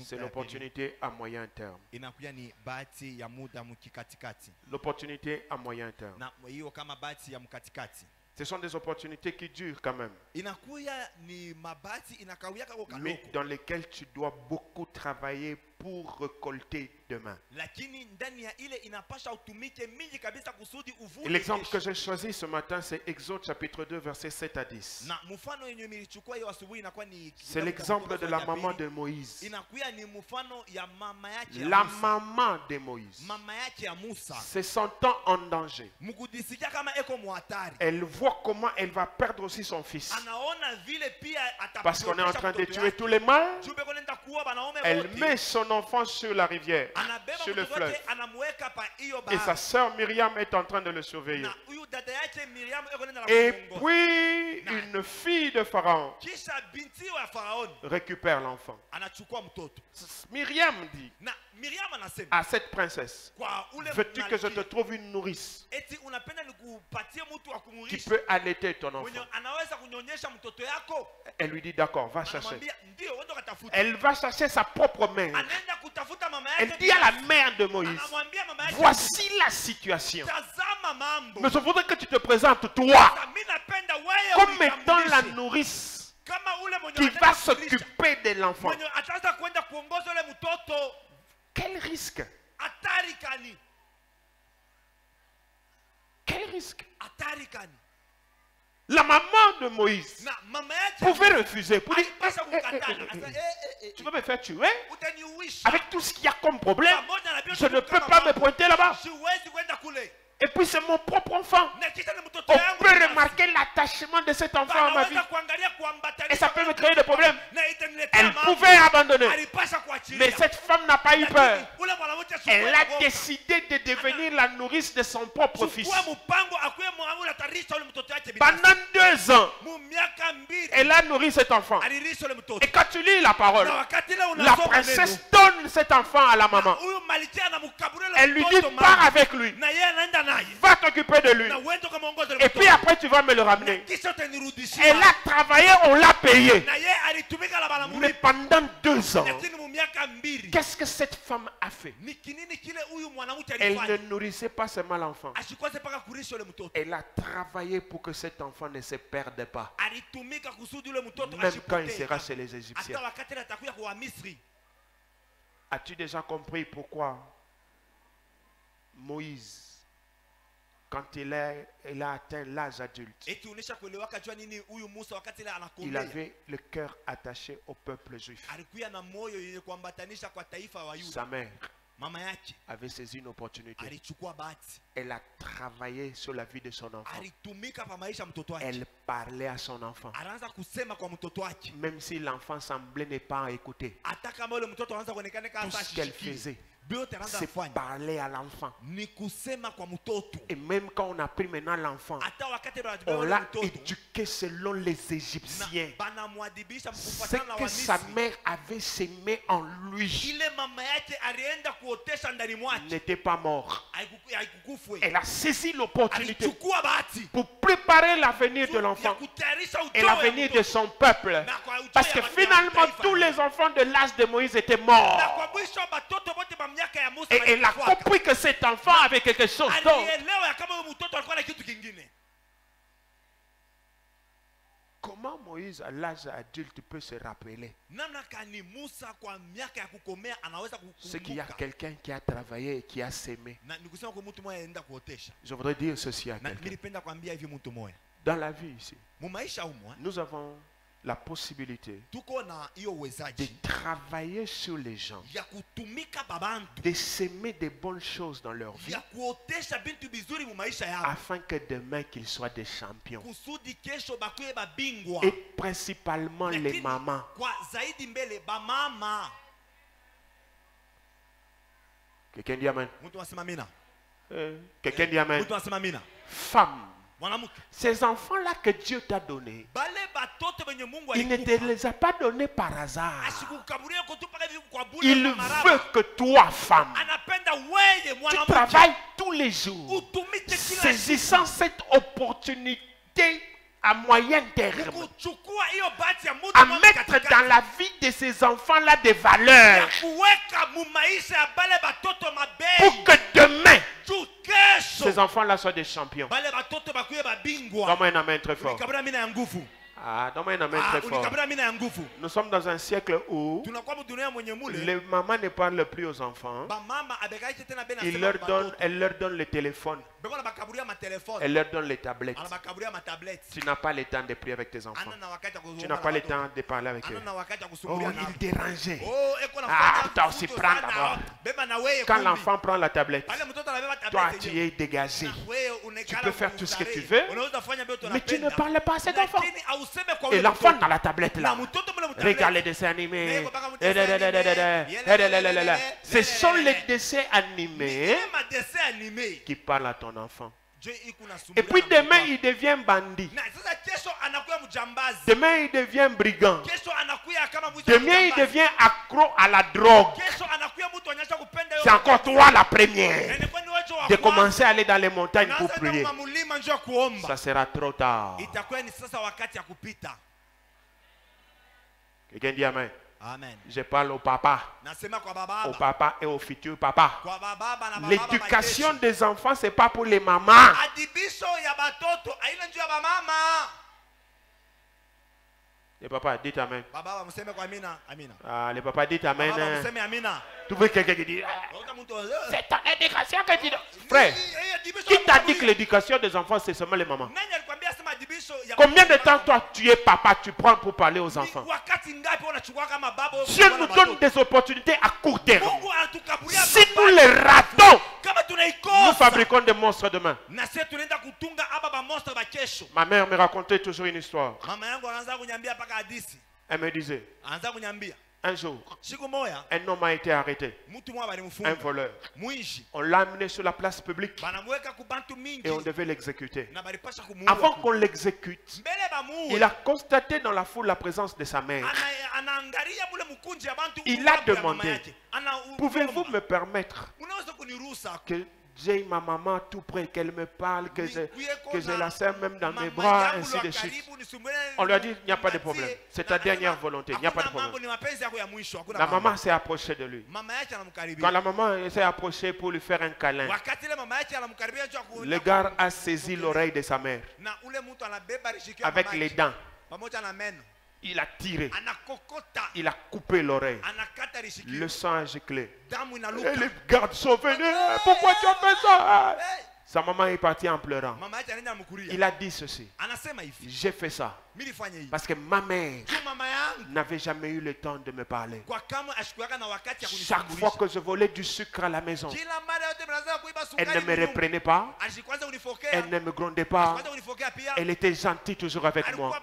C'est l'opportunité à moyen terme. L'opportunité à moyen terme. Ce sont des opportunités qui durent quand même. Mais dans lesquelles tu dois beaucoup travailler pour récolter demain. Et l'exemple que j'ai choisi ce matin, c'est Exode chapitre 2, versets 7 à 10. C'est l'exemple de la maman de Moïse. La maman de Moïse se sentant en danger. Elle voit comment elle va perdre aussi son fils. Parce qu'on est en train de tuer tous les mâles. Elle met son enfant sur la rivière, sur le fleuve. Et sa sœur Myriam est en train de le surveiller. Et puis, une fille de Pharaon récupère l'enfant. Myriam dit à cette princesse, veux-tu que je te trouve une nourrice qui peut allaiter ton enfant? Elle lui dit d'accord, va chercher. Elle va chercher sa propre mère. Elle dit à la mère de Moïse, voici la situation. Mais je voudrais que tu te présentes toi comme étant la nourrice qui va s'occuper de l'enfant. Quel risque? Quel risque? La maman de Moïse pouvait refuser pour dire, tu veux me faire tuer? Avec tout ce qu'il y a comme problème, je ne peux pas me pointer là-bas. Et puis c'est mon propre enfant. On peut remarquer l'attachement de cet enfant à ma vie. Et ça peut me créer des problèmes. Elle pouvait abandonner. Mais cette femme n'a pas eu peur. Elle a décidé de devenir la nourrice de son propre fils. Pendant 2 ans, elle a nourri cet enfant. Et quand tu lis la parole, la princesse donne cet enfant à la maman. Elle lui dit, pars avec lui. Va t'occuper de lui. Et puis après tu vas me le ramener. Elle a travaillé, on l'a payé. Mais pendant 2 ans, qu'est-ce que cette femme a fait? Elle ne nourrissait pas seulement l'enfant. Elle a travaillé pour que cet enfant ne se perde pas. Même quand il sera chez les Égyptiens. As-tu déjà compris pourquoi Moïse, quand il a atteint l'âge adulte, il avait le cœur attaché au peuple juif. Sa mère avait saisi une opportunité. Elle a travaillé sur la vie de son enfant. Elle parlait à son enfant. Même si l'enfant semblait ne pas écouter, tout ce qu'elle faisait, c'est parler à l'enfant. Et même quand on a pris maintenant l'enfant, on l'a éduqué selon les Égyptiens. Ce que sa mère avait sémé en lui n'était pas mort. Elle a saisi l'opportunité pour préparer l'avenir de l'enfant et l'avenir de son peuple. Parce que finalement, tous les enfants de l'âge de Moïse étaient morts. Et elle a compris que cet enfant avait quelque chose d'autre. Comment Moïse à l'âge adulte peut se rappeler? C'est qu'il y a quelqu'un qui a travaillé et qui a sémé. Je voudrais dire ceci à quelqu'un. Dans la vie ici, nous avons la possibilité de travailler sur les gens, de s'aimer des bonnes choses dans leur vie, afin que demain qu'ils soient des champions. Et principalement les mamans. Quelqu'un dit amen. Quelqu'un dit amen. Femmes. Ces enfants-là que Dieu t'a donnés, il ne te les a pas donnés par hasard. Il veut que toi, femme, tu travailles tous les jours, saisissant cette opportunité à moyen terme, à mettre dans la vie de ces enfants-là des valeurs, pour que demain, ces enfants-là soient des champions. Donne-moi un amen très fort. Ah, donne-moi un amen très fort. Nous sommes dans un siècle où les mamans ne parlent plus aux enfants. Elle leur donne le téléphone. Elle leur donne les tablettes. Tu n'as pas le temps de prier avec tes enfants. Tu n'as pas le temps de parler avec eux. Oh, il dérangeait. Ah, toi aussi prends d'abord. Quand l'enfant prend la tablette, toi tu es dégagé. Tu peux faire tout ce que tu veux, mais tu ne parles pas à cet enfant. Et l'enfant dans la tablette là, regarde les dessins animés. Ce sont les dessins animés qui parlent à ton enfant. Et puis demain il devient bandit. Demain il devient brigand. Demain il devient accro à la drogue. C'est encore toi la première de commencer à aller dans les montagnes pour prier. Ça sera trop tard. Quelqu'un dit amen. Amen. Je parle au papa. Au papa et au futur papa. L'éducation des enfants, ce n'est pas pour les mamans. Les papas, dites amen. Ah, les papas, dites amen. Tu veux quelqu'un qui dit c'est ton éducation que tu dois. Frère, qui t'a dit que l'éducation des enfants, c'est seulement les mamans? Combien de temps toi tu es papa, tu prends pour parler aux enfants? Dieu nous donne des opportunités à court terme. Si nous les ratons, nous fabriquons des monstres demain. Ma mère me racontait toujours une histoire. Elle me disait, un jour, un homme a été arrêté, un voleur. On l'a amené sur la place publique et on devait l'exécuter. Avant qu'on l'exécute, il a constaté dans la foule la présence de sa mère. Il a demandé, pouvez-vous me permettre que j'ai ma maman tout près, qu'elle me parle, que je la serre même dans mes bras, ainsi de suite. On lui a dit, il n'y a pas de problème. C'est ta dernière volonté, il n'y a pas de problème. La maman s'est approchée de lui. Quand la maman s'est approchée pour lui faire un câlin, le gars a saisi l'oreille de sa mère avec les dents. Il a tiré. Il a coupé l'oreille. Le sang a giclé. Et les gardes sont venus. Pourquoi tu as fait ça? Sa maman est partie en pleurant. Il a dit ceci. J'ai fait ça parce que ma mère n'avait jamais eu le temps de me parler. Chaque fois que je volais du sucre à la maison, elle ne me reprenait pas. Elle ne me grondait pas. Elle était gentille toujours avec moi.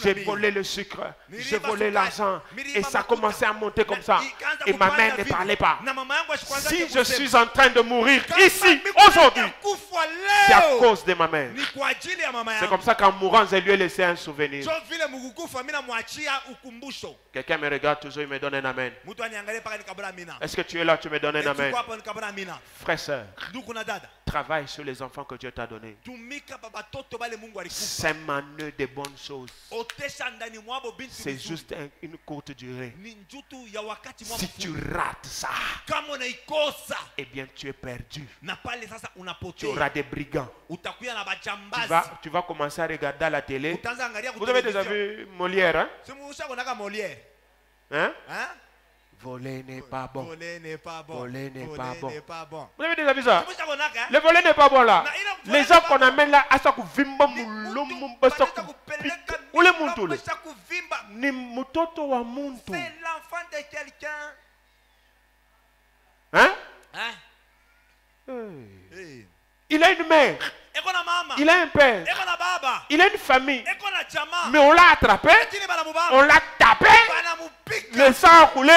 J'ai volé le sucre. J'ai volé l'argent. Et ça commençait à monter comme ça. Et ma mère ne parlait pas. Si je suis en train de mourir ici, aujourd'hui, c'est à cause de ma mère. C'est comme ça qu'en mourant, je lui ai laissé un souvenir. Quelqu'un me regarde toujours, il me donne un amen. Est-ce que tu es là, tu me donnes un amen? Frère, sœur, travaille sur les enfants que Dieu t'a donnés. Sème-en-eux de bonnes choses. C'est juste une courte durée. Si tu rates ça, eh bien tu es perdu. Tu auras des brigands. Tu vas commencer à regarder à la télé. Vous avez déjà vu Molière, hein? Hein? Voler n'est pas bon. Voler n'est pas bon. Voler n'est pas bon. Vous avez déjà vu ça? Le voler n'est pas bon là. Les gens qu'on amène là, à ça vimba mulumba ça ou le muntule. Ni mutoto wa muntu. C'est l'enfant de quelqu'un. Hein? Il a une mère. Il a un père. Il a une famille. Mais on l'a attrapé. On l'a tapé. Le sang a coulé.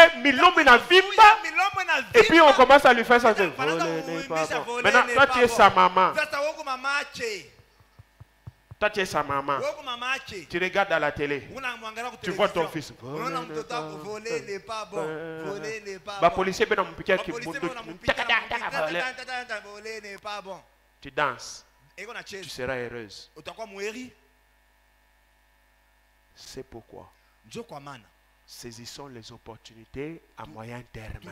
Et puis on commence à lui faire ça. Maintenant, toi tu es sa maman. Toi tu es sa maman. Tu regardes à la télé. Tu vois ton fils. Voler n'est pas bon. Voler n'est pas bon. Policier qui voler n'est pas bon. Tu danses. Tu seras heureuse. C'est pourquoi saisissons les opportunités à moyen terme.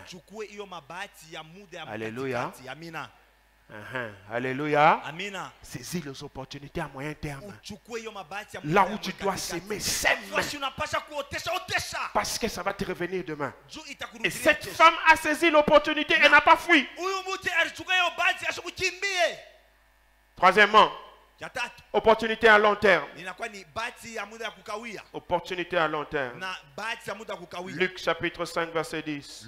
Alléluia. Alléluia. Saisis les opportunités à moyen terme. Là où tu dois s'aimer, sème. Parce que ça va te revenir demain. Et cette femme a saisi l'opportunité, elle n'a pas fui. Troisièmement, opportunité à long terme. Opportunité à long terme. Luc chapitre 5 verset 10.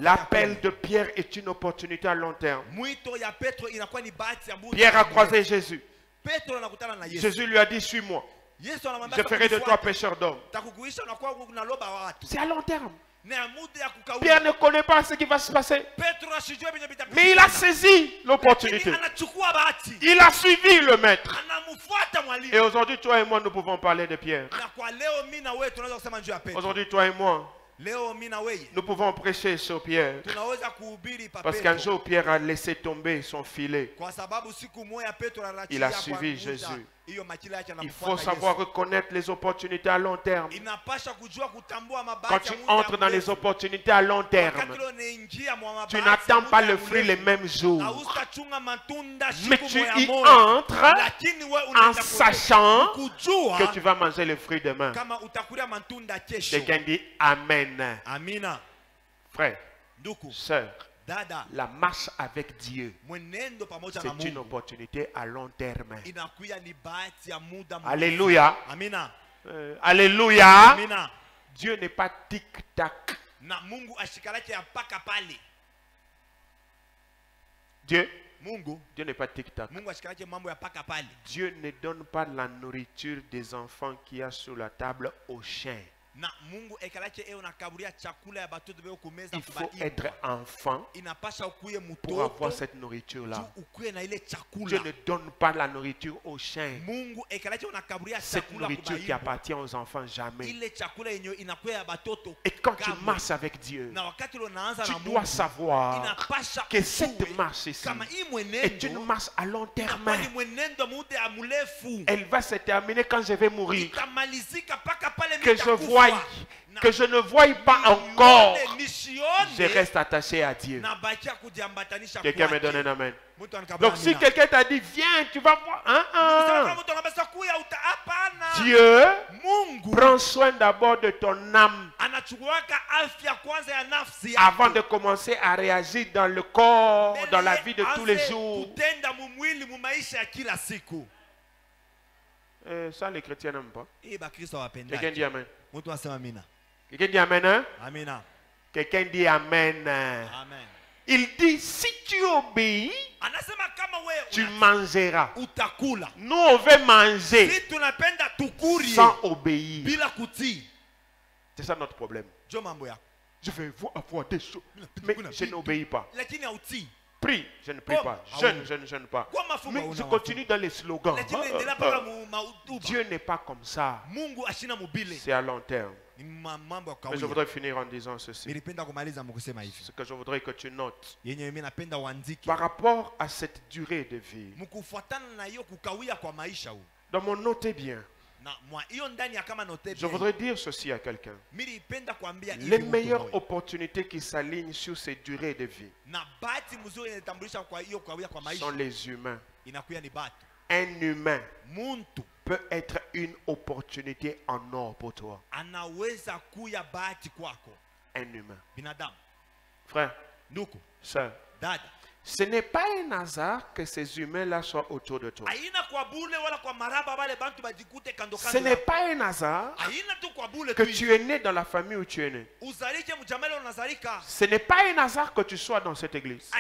L'appel de Pierre est une opportunité à long terme. Pierre a croisé Jésus. Jésus lui a dit, suis-moi. Je ferai de toi pécheur d'hommes. C'est à long terme. Pierre ne connaît pas ce qui va se passer. Mais il a saisi l'opportunité. Il a suivi le maître. Et aujourd'hui, toi et moi, nous pouvons parler de Pierre. Aujourd'hui, toi et moi, nous pouvons prêcher sur Pierre. Parce qu'un jour, Pierre a laissé tomber son filet. Il a suivi Jésus. Il faut savoir reconnaître les opportunités à long terme. Quand tu entres dans les opportunités à long terme, tu n'attends pas le fruit les mêmes jours. Mais tu y entres en sachant que tu vas manger le fruit demain. Quelqu'un dit Amen. Frère, sœur, la marche avec Dieu, c'est une opportunité à long terme. Alléluia. Alléluia. Dieu n'est pas tic-tac. Dieu n'est pas tic-tac. Dieu ne donne pas la nourriture des enfants qu'il y a sur la table aux chiens. Il faut être enfant pour avoir cette nourriture-là. Dieu ne donne pas la nourriture aux chiens. Cette nourriture qui appartient aux enfants, jamais. Et quand tu marches avec Dieu, tu dois savoir que cette marche ici est une marche à long terme. Elle va se terminer quand je vais mourir. Que je voie, que je ne voie pas encore, je reste attaché à Dieu. Quelqu'un me donne un amen. Donc si quelqu'un t'a dit viens, tu vas voir, Dieu prend prend soin d'abord de ton âme avant de commencer à réagir dans le corps, dans la vie de tous les jours. Ça, les chrétiens n'aiment pas. Quelqu'un dit Amen. Quelqu'un dit Amen. Hein? Quelqu'un dit Amen. Amen. Il dit, si tu obéis, tu mangeras. Nous, on veut manger sans obéir. C'est ça notre problème. Je vais avoir des choses, mais je n'obéis pas. Prie, je ne prie pas. Jeûne, je ne jeûne pas. Mais je continue dans les slogans. Dieu n'est pas comme ça. C'est à long terme. Mais je voudrais finir en disant ceci. Ce que je voudrais que tu notes par rapport à cette durée de vie. Dans mon notez bien. Je voudrais dire ceci à quelqu'un. Les meilleures opportunités qui s'alignent sur ces durées de vie sont les humains. Un humain peut être une opportunité en or pour toi. Un humain. Frère, sœur, ce n'est pas un hasard que ces humains-là soient autour de toi. Ce n'est pas un hasard que tu es né dans la famille où tu es né. Ce n'est pas un hasard que tu sois dans cette église.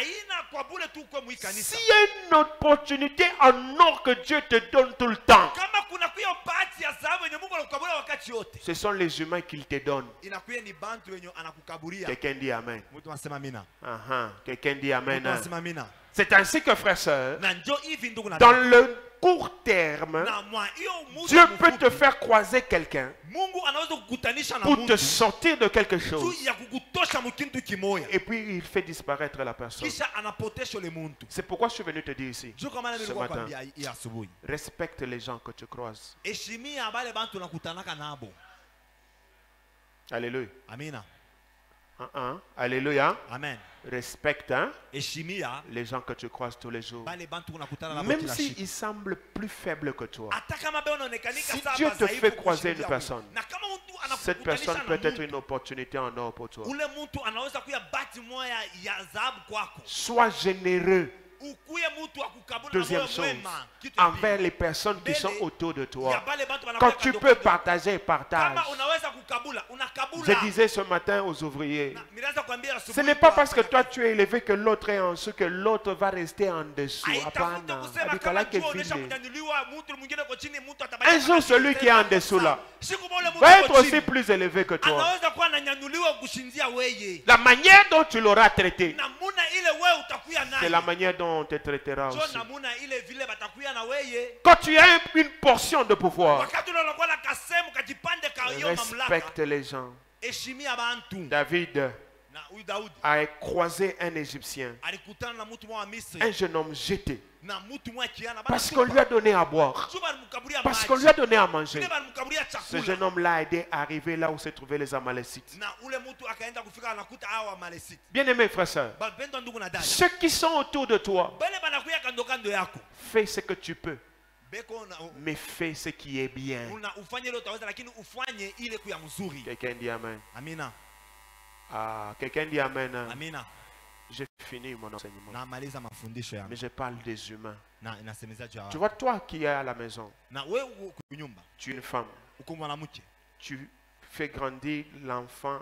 S'il y a une opportunité en or que Dieu te donne tout le temps, ce sont les humains qu'il te donne. Quelqu'un dit Amen. Quelqu'un dit Amen. C'est ainsi que, frère, sœur, dans le court terme, Dieu peut te faire croiser quelqu'un pour te sortir de quelque chose. Et puis il fait disparaître la personne. C'est pourquoi je suis venu te dire ici ce matin, respecte les gens que tu croises. Alléluia. Alléluia. Amen. Respecte les gens que tu croises tous les jours. Même s'ils semblent plus faibles que toi. Si Dieu te fait croiser une personne, cette personne peut être une opportunité en or pour toi. Sois généreux. Deuxième chose, envers les personnes qui sont autour de toi. Quand tu peux partager, partage. Je disais ce matin aux ouvriers, ce n'est pas parce que toi tu es élevé que l'autre est en dessous, que l'autre va rester en dessous. Un jour, celui qui est en dessous là va être aussi plus élevé que toi. La manière dont tu l'auras traité, c'est la manière dont on te traitera aussi. Quand tu as une portion de pouvoir, respecte les gens. David a croisé un Égyptien, un jeune homme jeté, parce qu'on lui a donné à boire, parce qu'on lui a donné à manger. Ce jeune homme l'a aidé à arriver là où se trouvaient les Amalécites. Bien-aimés frères et sœurs, ceux qui sont autour de toi, fais ce que tu peux, mais fais ce qui est bien. Quelqu'un dit Amen. Quelqu'un dit Amen. J'ai fini mon enseignement. Mais je parle des humains. Tu vois, toi qui es à la maison, tu es une femme. Tu fais grandir l'enfant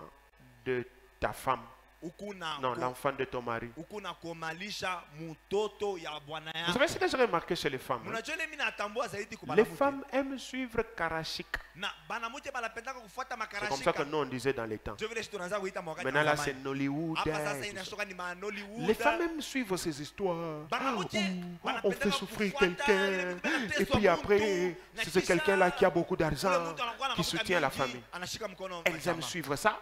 de ta femme. Non, l'enfant de ton mari. Vous savez ce que j'ai remarqué chez les femmes? Les femmes aiment suivre Karachik. C'est comme ça que nous on disait dans les temps. Maintenant là c'est Nollywood. Les femmes aiment suivre ces histoires. On fait souffrir quelqu'un. Et puis après, c'est quelqu'un là qui a beaucoup d'argent, qui soutient la famille. Elles aiment suivre ça.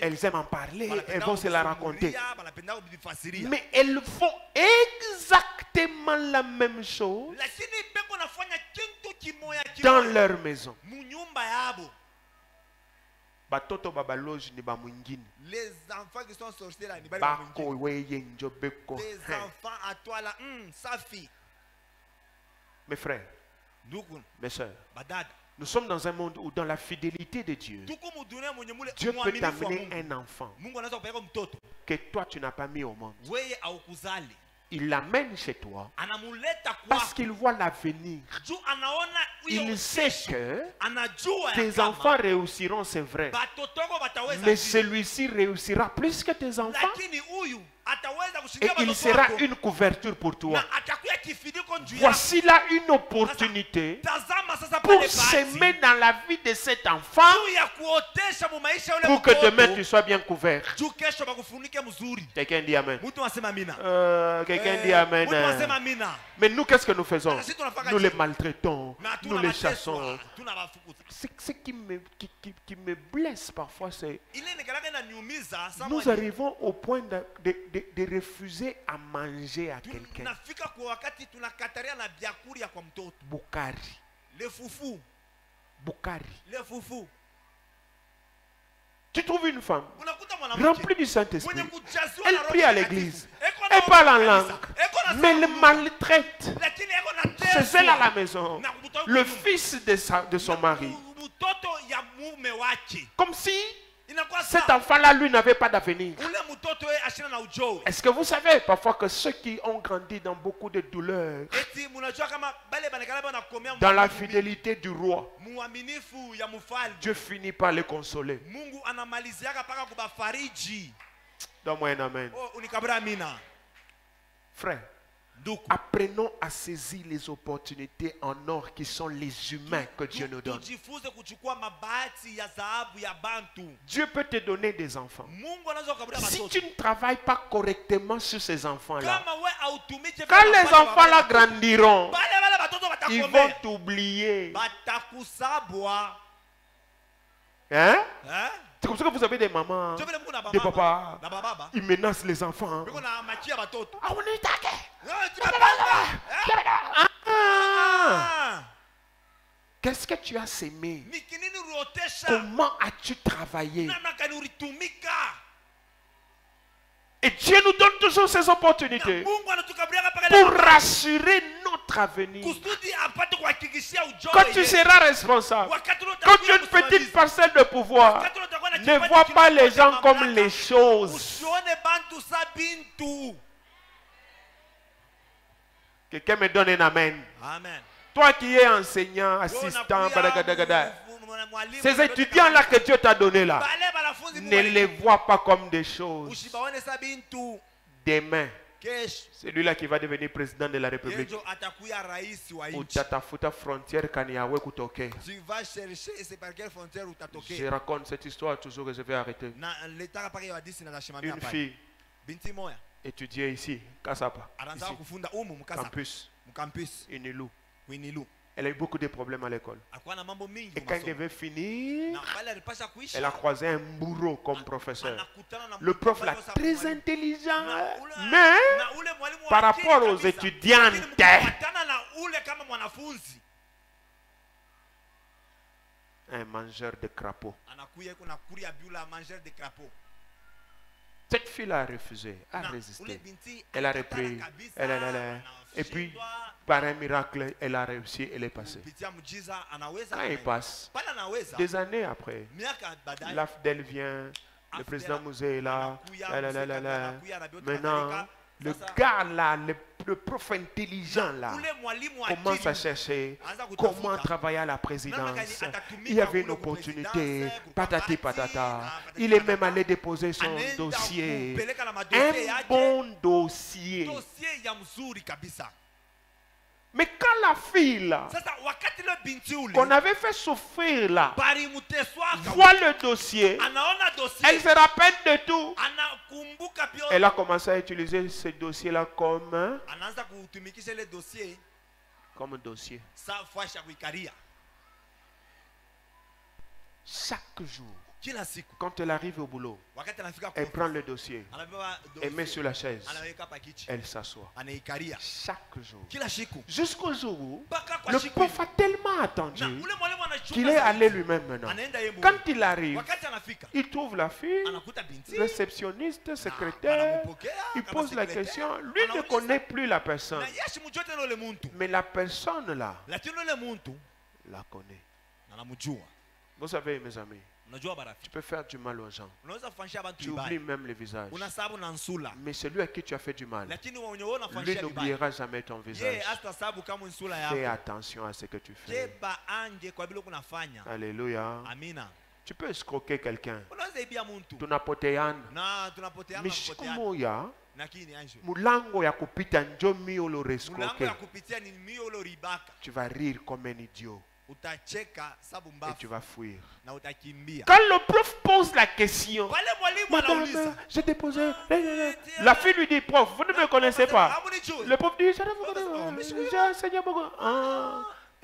Elles aiment en parler, elles vont se la raconter. Mais elles font exactement la même chose dans leur maison. Les enfants qui sont sortis là, les enfants à toi là, ça fit. Mes frères, mes soeurs, Nous sommes dans un monde où dans la fidélité de Dieu, Dieu peut t'amener un enfant que toi tu n'as pas mis au monde. Il l'amène chez toi parce qu'il voit l'avenir. Il sait que tes enfants réussiront, c'est vrai. Mais celui-ci réussira plus que tes enfants. Et il sera une couverture pour toi. Voici là une opportunité pour s'aimer dans la vie de cet enfant pour que demain tu sois bien couvert. Quelqu'un dit Amen. Quelqu'un dit Amen. Mais nous, qu'est-ce que nous faisons? Nous les maltraitons, nous les chassons. Ce qui me blesse parfois, c'est nous arrivons au point de refuser à manger à quelqu'un. Bukari. Bukari. Tu trouves une femme remplie du Saint-Esprit. Elle prie à l'église. Elle parle en langue. Mais elle maltraite. C'est elle à la maison. Le fils de son mari. Comme si cet enfant-là, lui, n'avait pas d'avenir. Est-ce que vous savez parfois que ceux qui ont grandi dans beaucoup de douleurs, dans la fidélité du roi, Dieu finit par les consoler? Donne-moi un amen. Frère, apprenons à saisir les opportunités en or qui sont les humains que Dieu nous donne. Dieu peut te donner des enfants. Si tu ne travailles pas correctement sur ces enfants-là, quand les enfants-là grandiront, ils vont t'oublier. Hein? C'est comme ça que vous avez des mamans, des papas, ils menacent les enfants. Ah, on est taqué. Qu'est-ce que tu as sémé? Comment as-tu travaillé? Et Dieu nous donne toujours ces opportunités pour rassurer notre avenir. Quand tu seras responsable, quand tu as une petite parcelle de pouvoir, ne vois pas les gens comme les choses. Quelqu'un me donne un amen. Toi qui es enseignant, assistant, ces étudiants-là que Dieu t'a donné là, ne les vois pas comme des choses. Demain, celui-là qui va devenir président de la République, je raconte cette histoire toujours et je vais arrêter. Une fille étudiait ici, Kasapa, ici, campus, Inilou. Elle a eu beaucoup de problèmes à l'école. Et quand elle devait finir, elle a croisé un bourreau comme professeur. Le prof là, très intelligent, mais par rapport aux étudiantes, un mangeur de crapauds. Cette fille a refusé, a résisté. Elle a repris. Et puis, par un miracle, elle a réussi, elle est passée. Quand il passe, des années après, l'AFDEL vient, le président Mouzé est là, maintenant, le gars là, le prof intelligent là, commence à chercher comment travailler à la présidence. Il y avait une opportunité, patati patata. Il est même allé déposer son dossier. Un bon dossier. Mais quand la fille là, qu'on avait fait souffrir là, voit le dossier, elle se rappelle de tout. Elle a commencé à utiliser ce dossier-là comme dossier. Chaque jour, quand elle arrive au boulot, elle prend le dossier, elle met sur la chaise, elle s'assoit. Chaque jour. Jusqu'au jour où le prof a tellement attendu qu'il est allé lui-même maintenant. Quand il arrive, il trouve la fille, réceptionniste, secrétaire, il pose la question. Lui ne connaît plus la personne. Mais la personne là, la connaît. Vous savez, mes amis, tu peux faire du mal aux gens. Tu oublies même le visage. Mais celui à qui tu as fait du mal, lui n'oubliera jamais ton visage. Fais attention à ce que tu fais. Alléluia. Tu peux escroquer quelqu'un. Mishikumoya. Mulango ya kupita njomi olo rescroquer. Tu vas rire comme un idiot. Et tu vas fuir. Quand le prof pose la question, madame, j'ai déposé. La fille lui dit, prof, vous ne me connaissez pas. Le prof dit, je ne vous connais pas. J'ai enseigné beaucoup.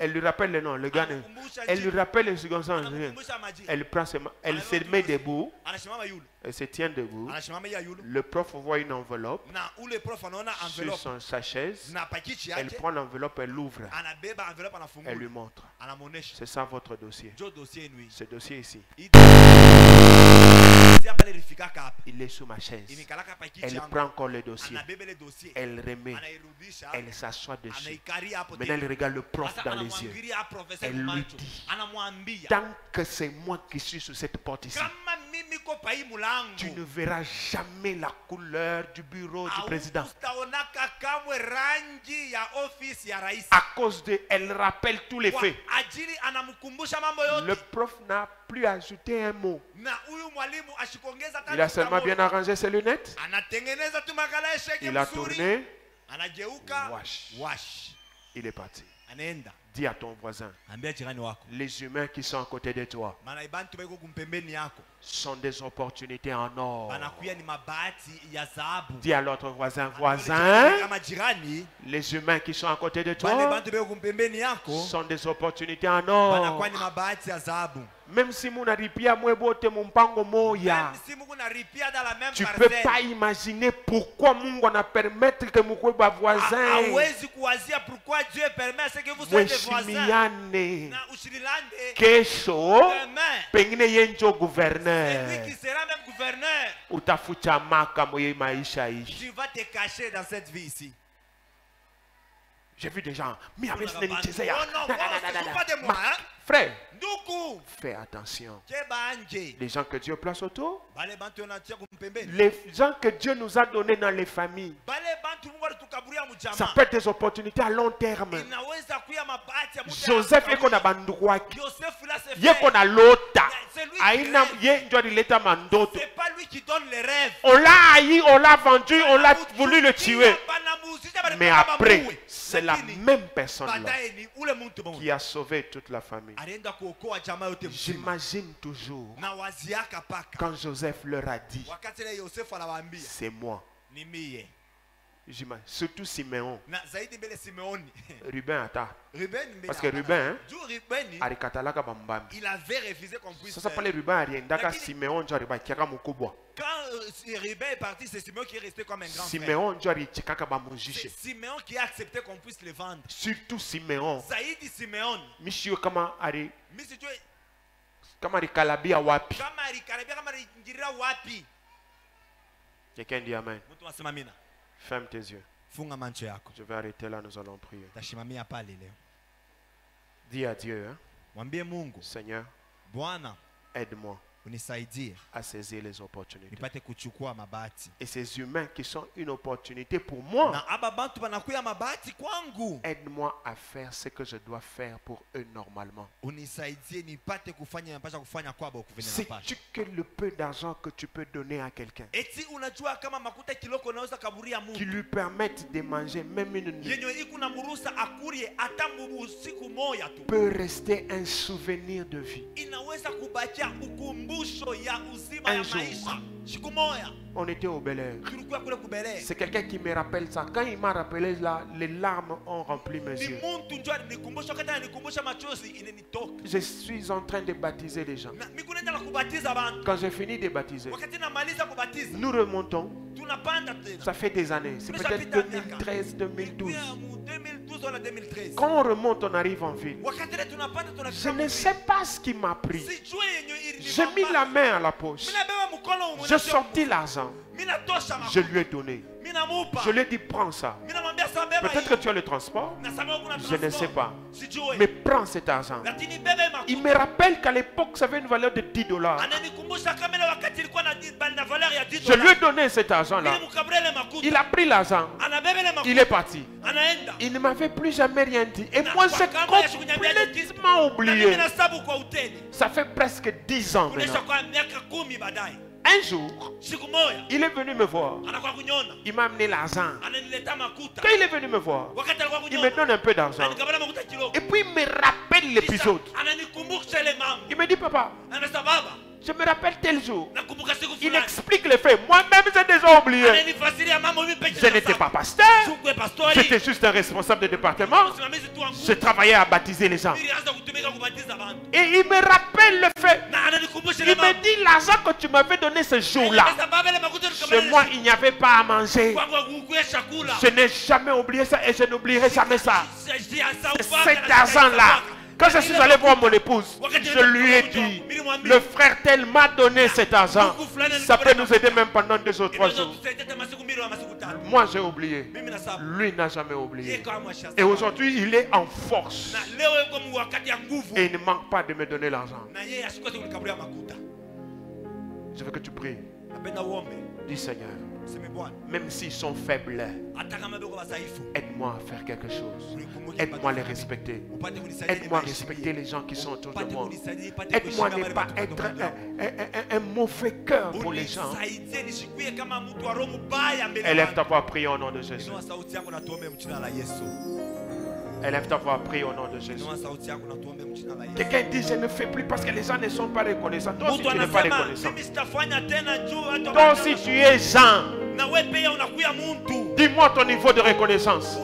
Elle lui rappelle le nom, le gars. Elle lui rappelle les circonstances. Elle prend ses mains, elle se met debout. Elle se tient debout. Le prof voit une enveloppe sur sa chaise. Elle prend l'enveloppe, elle l'ouvre. Elle lui montre. C'est ça votre dossier. Ce dossier ici. Il est sous ma chaise. Elle prend encore le dossier. Elle remet. Elle s'assoit dessus. Maintenant elle regarde le prof dans les yeux. Elle lui dit, tant que c'est moi qui suis sur cette porte ici, tu ne verras jamais la couleur du bureau du président. À cause de, elle rappelle tous les faits. Le prof n'a plus ajouté un mot. Il a seulement bien arrangé ses lunettes. Il a tourné. Wash. Il est parti. Dis à ton voisin, les humains qui sont à côté de toi sont des opportunités en or. Dis à l'autre voisin, les humains qui sont à côté de toi sont des opportunités en or. Même si mon aripia mwebote mumpango moya, tu peux pas imaginer pourquoi Mungu na permettre que mukweba voisin. Pourquoi Dieu permet ce que vous êtes voisins. Kesho pengine yenjo gouverneur. C'est lui qui sera même gouverneur. Utafucha maka moye maisha ishi. Tu vas te cacher dans cette vie ici. J'ai vu des gens. Oh non, ce n'est pas de moi. Frère, fais attention. Les gens que Dieu place autour, les gens que Dieu nous a donnés dans les familles, ça peut être des opportunités à long terme. Joseph est qu'on a bandouaki, est qu'on a l'autre. C'est pas lui qui donne les rêves. On l'a haï, on l'a vendu, on l'a voulu le tuer. Mais après, c'est la même personne là qui a sauvé toute la famille. J'imagine toujours quand Joseph leur a dit, c'est moi. Surtout Siméon. Ruben attend. Parce que Ruben, il avait refusé qu'on puisse. Ça s'appelle Ruben. Siméon, quand Ruben est parti, c'est Siméon qui est resté comme un grand frère. C'est Siméon qui a accepté qu'on puisse le vendre. Surtout Siméon. Zaidi Siméon. Monsieur comment ari kalabia wapi. Quelqu'un dit amen. Ferme tes yeux. Je vais arrêter là, nous allons prier. Dis à Dieu, Seigneur, aide-moi à saisir les opportunités. Et ces humains qui sont une opportunité pour moi, aide-moi à faire ce que je dois faire pour eux normalement. Sais-tu que le peu d'argent que tu peux donner à quelqu'un qui lui permette de manger même une nuit peut rester un souvenir de vie. Un jour, on était au Bel Air. C'est quelqu'un qui me rappelle ça. Quand il m'a rappelé là, les larmes ont rempli mes yeux. Je suis en train de baptiser les gens. Quand j'ai fini de baptiser, nous remontons. Ça fait des années. C'est peut-être 2013, 2012. Quand on remonte, on arrive en ville. Je ne sais pas ce qui m'a pris. J'ai mis la main à la poche. J'ai sorti l'argent. Je lui ai donné. Je lui ai dit, prends ça. Peut-être que tu as le transport. Je ne sais pas. Mais prends cet argent. Il me rappelle qu'à l'époque, ça avait une valeur de $10. Je lui ai donné cet argent-là. Il a pris l'argent. Il est parti. Il ne m'avait plus jamais rien dit. Et moi, j'ai complètement oublié. Ça fait presque 10 ans maintenant. Un jour, il est venu me voir. Il m'a amené l'argent. Quand il est venu me voir, il me donne un peu d'argent. Et puis il me rappelle l'épisode. Il me dit, papa, je me rappelle tel jour. Il explique les faits. Moi-même, j'ai déjà oublié. Je n'étais pas pasteur. J'étais juste un responsable de département. Je travaillais à baptiser les gens. Et il me rappelle le fait. Il me dit, l'argent que tu m'avais donné ce jour-là, chez moi, il n'y avait pas à manger. Je n'ai jamais oublié ça et je n'oublierai jamais ça. Cet argent-là, quand je suis allé voir mon épouse, je lui ai dit, le frère tel m'a donné cet argent. Ça peut nous aider même pendant 2 ou 3 jours. Moi j'ai oublié. Lui n'a jamais oublié. Et aujourd'hui il est en force. Et il ne manque pas de me donner l'argent. Je veux que tu pries. Dis Seigneur, même s'ils sont faibles, aide-moi à faire quelque chose. Aide-moi à les respecter. Aide-moi à respecter les gens qui sont autour de moi. Aide-moi à ne pas être un mauvais cœur pour les gens. Élève ta voix, prie au nom de Jésus. Élève ta voix, prie au nom de Jésus. Quelqu'un dit, je ne fais plus parce que les gens ne sont pas reconnaissants. Toi aussi, tu n'es pas reconnaissant. Toi aussi, tu es Jean. Dis-moi ton niveau de reconnaissance.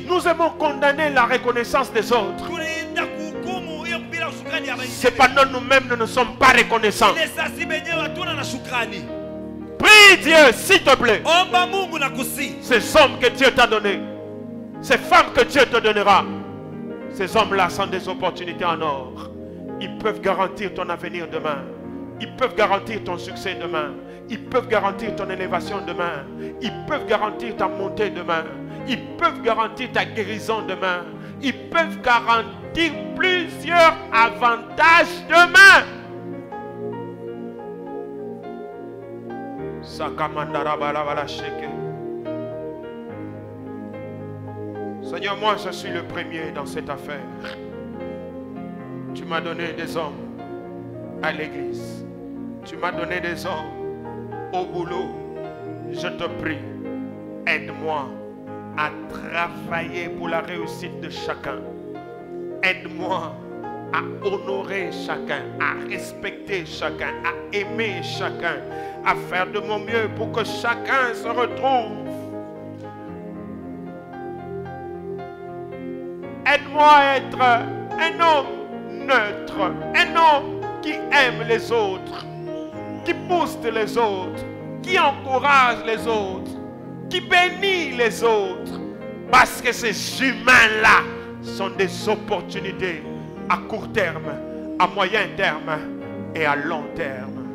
Nous aimons condamner la reconnaissance des autres. Cependant, nous-mêmes, nous ne sommes pas reconnaissants. Prie Dieu, s'il te plaît. Ces hommes que Dieu t'a donnés, ces femmes que Dieu te donnera, ces hommes-là sont des opportunités en or. Ils peuvent garantir ton avenir demain. Ils peuvent garantir ton succès demain. Ils peuvent garantir ton élévation demain. Ils peuvent garantir ta montée demain. Ils peuvent garantir ta guérison demain. Ils peuvent garantir plusieurs avantages demain. Seigneur, moi je suis le premier dans cette affaire. Tu m'as donné des hommes à l'église. Tu m'as donné des hommes au boulot. Je te prie, aide-moi à travailler pour la réussite de chacun. Aide-moi à honorer chacun, à respecter chacun, à aimer chacun, à faire de mon mieux pour que chacun se retrouve. Aide-moi à être un homme neutre, un homme qui aime les autres, qui booste les autres, qui encourage les autres, qui bénit les autres. Parce que ces humains-là sont des opportunités à court terme, à moyen terme et à long terme.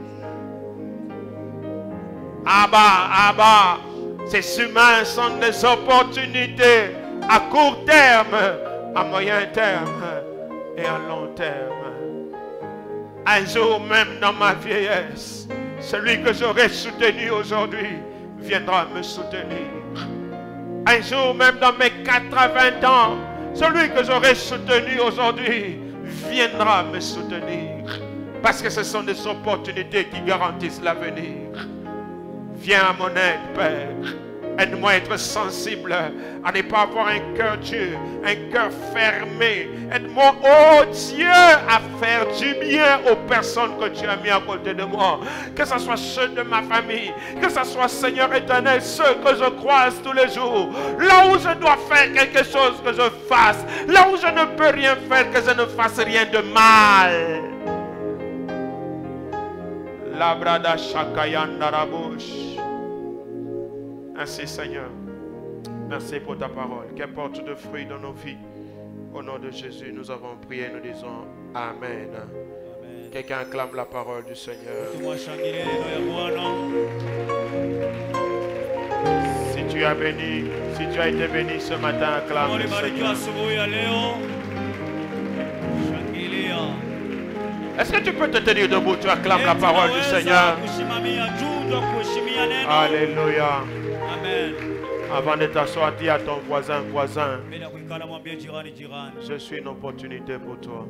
Abba, ces humains sont des opportunités à court terme, à moyen terme et à long terme. Un jour même dans ma vieillesse, celui que j'aurais soutenu aujourd'hui viendra me soutenir. Un jour même dans mes 80 ans, celui que j'aurais soutenu aujourd'hui viendra me soutenir. Parce que ce sont des opportunités qui garantissent l'avenir. Viens à mon aide, Père. Aide-moi à être sensible, à ne pas avoir un cœur dur, un cœur fermé. Aide-moi, oh Dieu, à faire du bien aux personnes que tu as mis à côté de moi. Que ce soit ceux de ma famille, que ce soit, Seigneur éternel, ceux que je croise tous les jours. Là où je dois faire quelque chose, que je fasse. Là où je ne peux rien faire, que je ne fasse rien de mal. Labrada Shakayanda Rabosh. Merci Seigneur. Merci pour ta parole. Qu'elle porte de fruits dans nos vies. Au nom de Jésus, nous avons prié, nous disons Amen. Amen. Quelqu'un acclame la parole du Seigneur. Si tu as béni, si tu as été béni ce matin, acclame le Seigneur. Est-ce que tu peux te tenir debout? Tu acclames la parole du Seigneur. Alléluia. Amen. Avant de t'asseoir, dis à ton voisin, je suis une opportunité pour toi.